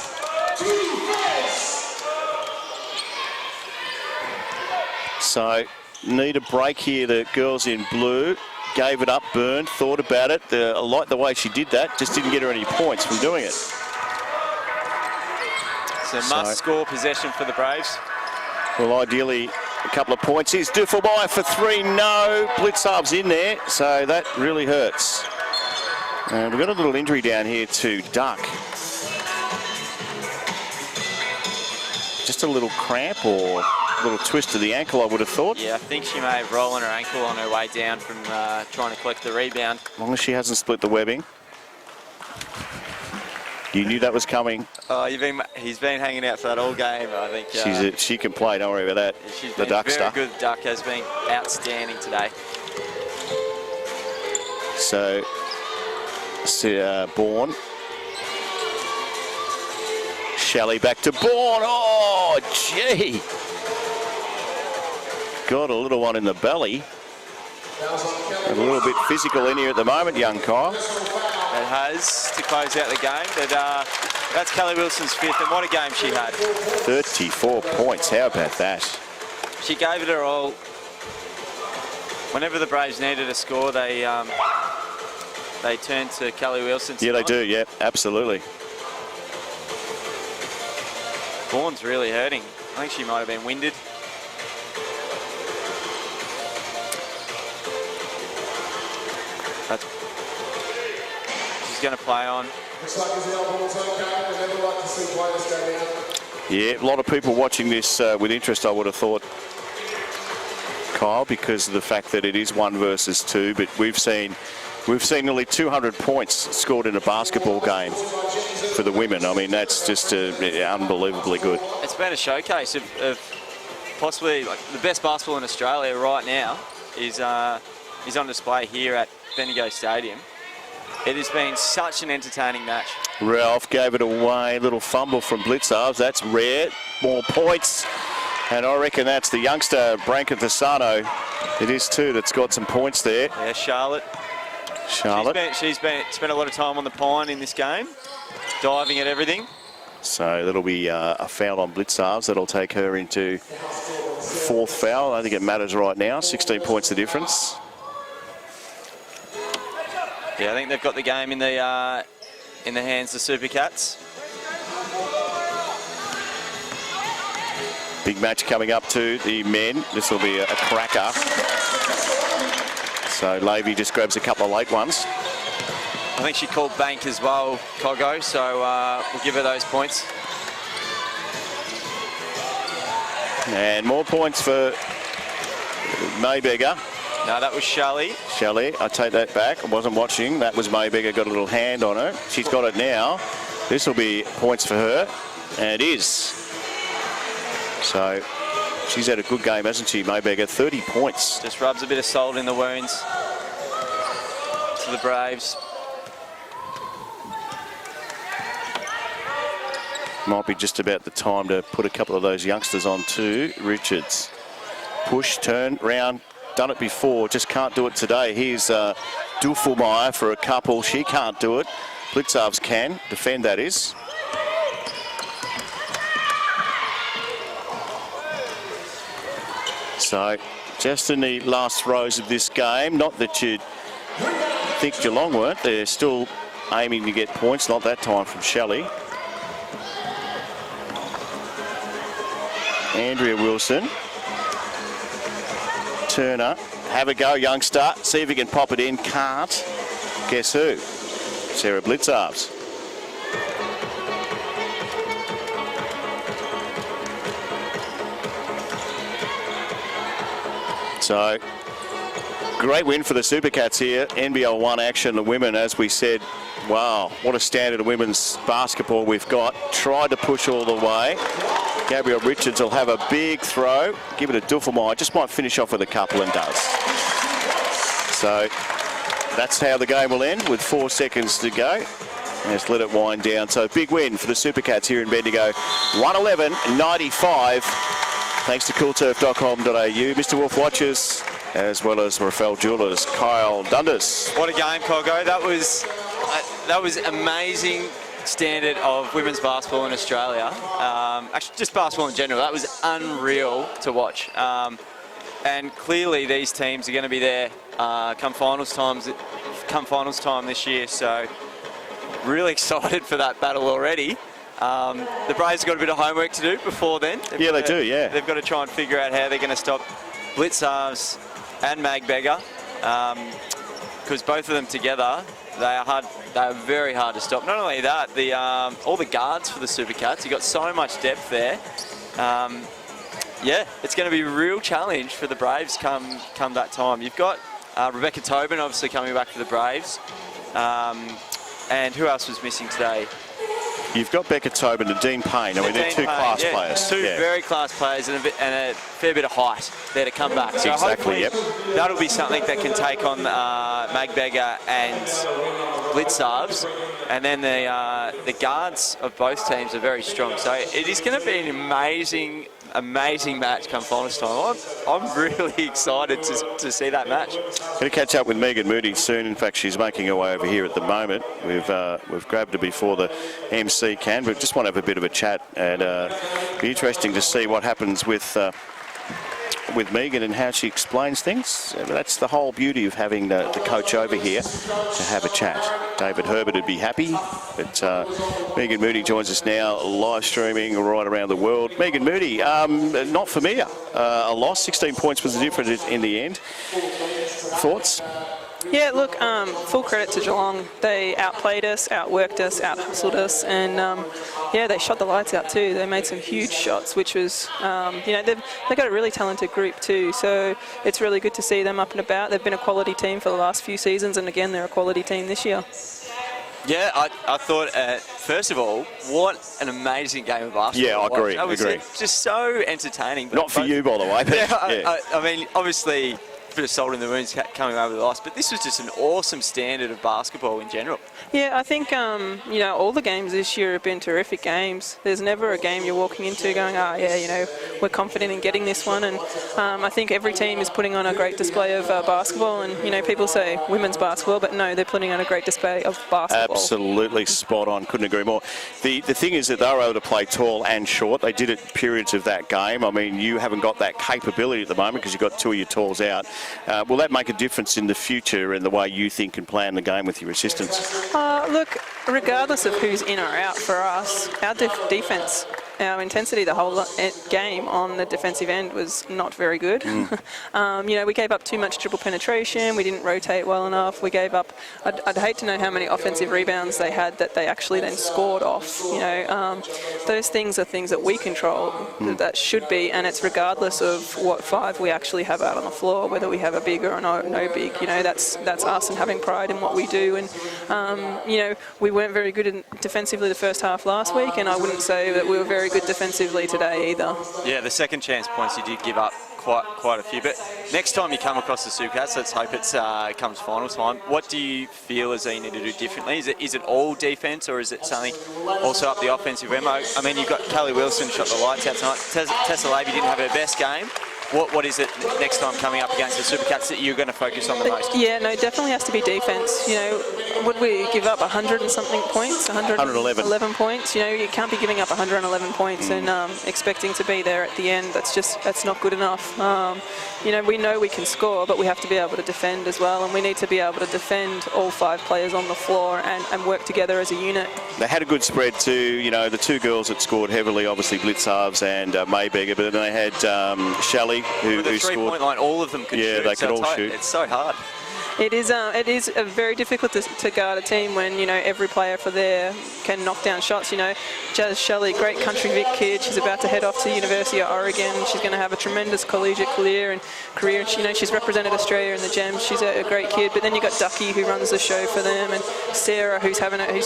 Speaker 3: So, need a break here, the girls in blue. Gave it up, Byrne, thought about it. I like the way she did that, just didn't get her any points from doing it.
Speaker 2: So must score possession for the Braves.
Speaker 3: Well, ideally, a couple of points. Here's Duffelmeyer for 3, no. Blitzarves in there, so that really hurts. And we've got a little injury down here to Duck. Just a little cramp or a little twist to the ankle, I would have thought.
Speaker 2: Yeah, I think she may have rollen her ankle on her way down from trying to collect the rebound.
Speaker 3: As long as she hasn't split the webbing. You knew that was coming.
Speaker 2: Oh, he's been hanging out for that all game, I think.
Speaker 3: She can play, don't worry about that.
Speaker 2: She's
Speaker 3: the
Speaker 2: been
Speaker 3: Duckster.
Speaker 2: very good. Duck has been outstanding today.
Speaker 3: So, Bourne. Shelley back to Bourne. Oh, gee. Got a little one in the belly. A little bit physical in here at the moment, young Kyle.
Speaker 2: It has to close out the game. But that's Kelly Wilson's 5th, and what a game she had.
Speaker 3: 34 points. How about that?
Speaker 2: She gave it her all. Whenever the Braves needed a score, they turned to Kelly Wilson.
Speaker 3: Yeah, they do. Yeah, absolutely.
Speaker 2: Bourne's really hurting. I think she might have been winded. She's going to play on.
Speaker 4: Looks like his elbow's okay. We never like to see players go down.
Speaker 3: Yeah, a lot of people watching this with interest, I would have thought, Kyle, because of the fact that it is 1 versus 2. But we've seen nearly 200 points scored in a basketball game for the women. I mean, that's just unbelievably good.
Speaker 2: It's been a showcase of possibly like the best basketball in Australia right now is on display here at Bendigo Stadium. It has been such an entertaining match.
Speaker 3: Ralph gave it away. Little fumble from Blitzarves. That's rare. More points. And I reckon that's the youngster, Branka Thasano. It is too that's got some points there.
Speaker 2: Yeah, Charlotte. She's spent a lot of time on the pine in this game, diving at everything.
Speaker 3: So that'll be a foul on Blitzarves. That'll take her into 4th foul. I don't think it matters right now. 16 points the difference.
Speaker 2: Yeah, I think they've got the game in the hands of Super Cats.
Speaker 3: Big match coming up to the men. This will be a cracker. So Levy just grabs a couple of late ones.
Speaker 2: I think she called bank as well, Coggo, so we'll give her those points.
Speaker 3: And more points for Mayberger.
Speaker 2: No, that was Shelley.
Speaker 3: Shelley, I take that back. I wasn't watching. That was Mayberger, got a little hand on her. She's got it now. This will be points for her, and it is. So she's had a good game, hasn't she, Mayberger? 30 points.
Speaker 2: Just rubs a bit of salt in the wounds to the Braves.
Speaker 3: Might be just about the time to put a couple of those youngsters on too. Richards. Push, turn, round. Done it before, just can't do it today. Here's Duffelmeyer for a couple. She can't do it. Blitzarves can. Defend, that is. So, just in the last throws of this game, not that you'd think Geelong weren't. They're still aiming to get points, not that time from Shelley. Andrea Wilson. Turner, have a go, youngster. See if he can pop it in. Can't. Guess who? Sarah Blitzarves. So Great win for the Supercats here. NBL1 action, the women, as we said. Wow, what a standard of women's basketball we've got. Tried to push all the way. Gabrielle Richards will have a big throw. Give it a Duffelmeyer. Just might finish off with a couple and does. So that's how the game will end with 4 seconds to go. Let's let it wind down. So big win for the Supercats here in Bendigo. 111-95. Thanks to coolturf.com.au. Mr. Wolf watches, as well as Rafael Jewelers, Kyle Dundas.
Speaker 2: What a game, Coggo. That was amazing standard of women's basketball in Australia. Actually, just basketball in general. That was unreal to watch. And clearly these teams are going to be there come finals time this year. So really excited for that battle already. The Braves have got a bit of homework to do before then.
Speaker 3: They do, yeah.
Speaker 2: They've got to try and figure out how they're going to stop Blitzarves and Magbeggar, because both of them together, they are very hard to stop. Not only that, all the guards for the Supercats, you've got so much depth there. Yeah, it's going to be a real challenge for the Braves come that time. You've got Rebecca Tobin obviously coming back for the Braves. And who else was missing today?
Speaker 3: You've got Becca Tobin and Dean Payne. I mean, they're two class players.
Speaker 2: Two very class players and a fair bit of height there to come back. So
Speaker 3: exactly,
Speaker 2: that'll be something that can take on Magbeggar and Blitzarves. And then the guards of both teams are very strong. So it is going to be an amazing match come finals time. I'm really excited to see that match.
Speaker 3: Going to catch up with Megan Moody soon. In fact, she's making her way over here at the moment. We've grabbed her before the MC can, but just want to have a bit of a chat, and be interesting to see what happens with Megan and how she explains things. That's the whole beauty of having the coach over here to have a chat. David Herbert would be happy, but Megan Moody joins us now, live streaming right around the world. Megan Moody, not familiar. A loss, 16 points was the difference in the end. Thoughts?
Speaker 5: Yeah, look, full credit to Geelong. They outplayed us, outworked us, out-hustled us, and yeah, they shot the lights out too. They made some huge shots, which was, they've got a really talented group too, so it's really good to see them up and about. They've been a quality team for the last few seasons, and again, they're a quality team this year.
Speaker 2: Yeah, I thought, first of all, what an amazing game of basketball.
Speaker 3: Yeah, I agree.
Speaker 2: That was just so entertaining.
Speaker 3: Not for you, by the way. But
Speaker 2: yeah, I mean, obviously, bit of salt in the wounds coming over the loss, but this was just an awesome standard of basketball in general.
Speaker 5: Yeah, I think, all the games this year have been terrific games. There's never a game you're walking into going, we're confident in getting this one. And I think every team is putting on a great display of basketball. And, people say women's basketball, but no, they're putting on a great display of basketball.
Speaker 3: Absolutely spot on. Couldn't agree more. The thing is that they were able to play tall and short. They did it periods of that game. I mean, you haven't got that capability at the moment because you've got two of your talls out. Will that make a difference in the future in the way you think and plan the game with your assistants?
Speaker 5: Look, regardless of who's in or out for us, our defence, our intensity the whole game on the defensive end was not very good. We gave up too much dribble penetration. We didn't rotate well enough. We gave up, I'd hate to know how many offensive rebounds they had that they actually then scored off. Those things are things that we control, that should be, and it's regardless of what five we actually have out on the floor, whether we have a big or no big. That's us and having pride in what we do. And, we weren't very good defensively the first half last week, and I wouldn't say that we were very good defensively today either. Yeah,
Speaker 2: the second chance points you did give up quite a few, but next time you come across the Supercats, let's hope it comes final time. What do you feel as they need to do differently? Is it all defence, or is it something also up the offensive end? I mean, you've got Kelly Wilson shot the lights out tonight. Tessa Lavey didn't have her best game. What is it next time coming up against the Supercats that you're going to focus on the most? Yeah, no, definitely has to be defence. Would we give up 100 and something points? 111 points. You can't be giving up 111 points and expecting to be there at the end. That's not good enough. We know we can score, but we have to be able to defend as well, and we need to be able to defend all five players on the floor and work together as a unit. They had a good spread too. The two girls that scored heavily, obviously Blitzarves and Maybeggar, but then they had Shelley, who scored. The three-point line, all of them could shoot. Yeah, they could all shoot. It's so hard.
Speaker 5: It is very difficult to guard a team when, you know, every player for there can knock down shots. You know, Jazz Shelley, great country Vic kid. She's about to head off to the University of Oregon. She's going to have a tremendous collegiate career, and she, you know, she's represented Australia in the Gems. She's a great kid. But then you got Ducky, who runs the show for them, and Sarah, who's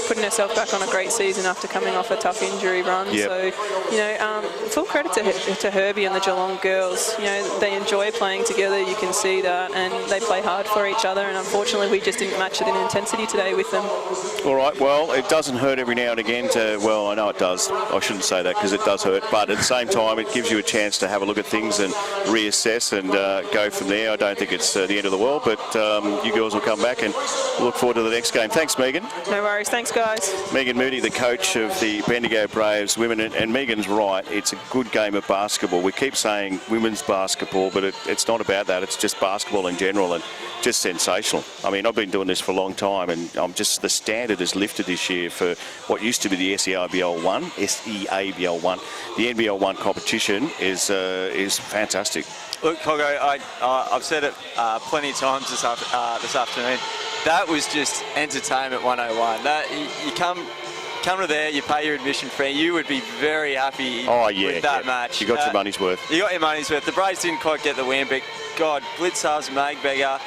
Speaker 5: putting herself back on a great season after coming off a tough injury run.
Speaker 3: Yep.
Speaker 5: So, you know, full credit to Herbie and the Geelong girls. You know, they enjoy playing together. You can see that, and they play hard for each other. And unfortunately, we just didn't match it in intensity today with them.
Speaker 3: All right, well, it doesn't hurt every now and again well, I know it does. I shouldn't say that because it does hurt, but at the same time, it gives you a chance to have a look at things and reassess and go from there. I don't think it's the end of the world, but you girls will come back and look forward to the next game. Thanks, Megan.
Speaker 5: No worries. Thanks, guys.
Speaker 3: Megan Moody, the coach of the Bendigo Braves women, and Megan's right. It's a good game of basketball. We keep saying women's basketball, but it's not about that. It's just basketball in general and just sensational. I mean, I've been doing this for a long time, and the standard has lifted this year for what used to be the SEABL1. The NBL1 competition is fantastic.
Speaker 2: Look, Coggo, I've said it plenty of times this afternoon. That was just entertainment 101. You come to there, you pay your admission fee. You would be very happy with that match.
Speaker 3: You got your money's worth.
Speaker 2: You got your money's worth. The Braves didn't quite get the win, but God, Blitzers, Magbeger.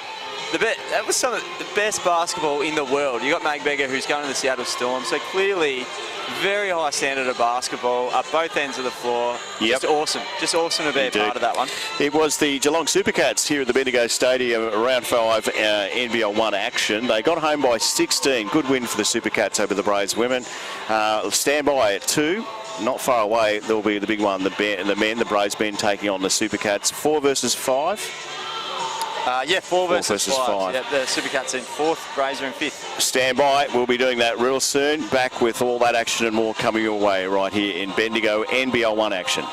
Speaker 2: That was some of the best basketball in the world. You got Magbeger, who's going to the Seattle Storm, so clearly very high standard of basketball at both ends of the floor.
Speaker 3: Yep.
Speaker 2: Just awesome to be a part of that one.
Speaker 3: It was the Geelong Supercats here at the Bendigo Stadium, round 5 NBL1 action. They got home by 16. Good win for the Supercats over the Braves women. Stand by at 2. Not far away, there'll be the big one, the men, the Braves men taking on the Supercats. 4 versus 5.
Speaker 2: 4 versus 5.
Speaker 3: Yep,
Speaker 2: the Supercats in 4th, Braves are in 5th.
Speaker 3: Stand by, we'll be doing that real soon. Back with all that action and more coming your way right here in Bendigo NBL1 action.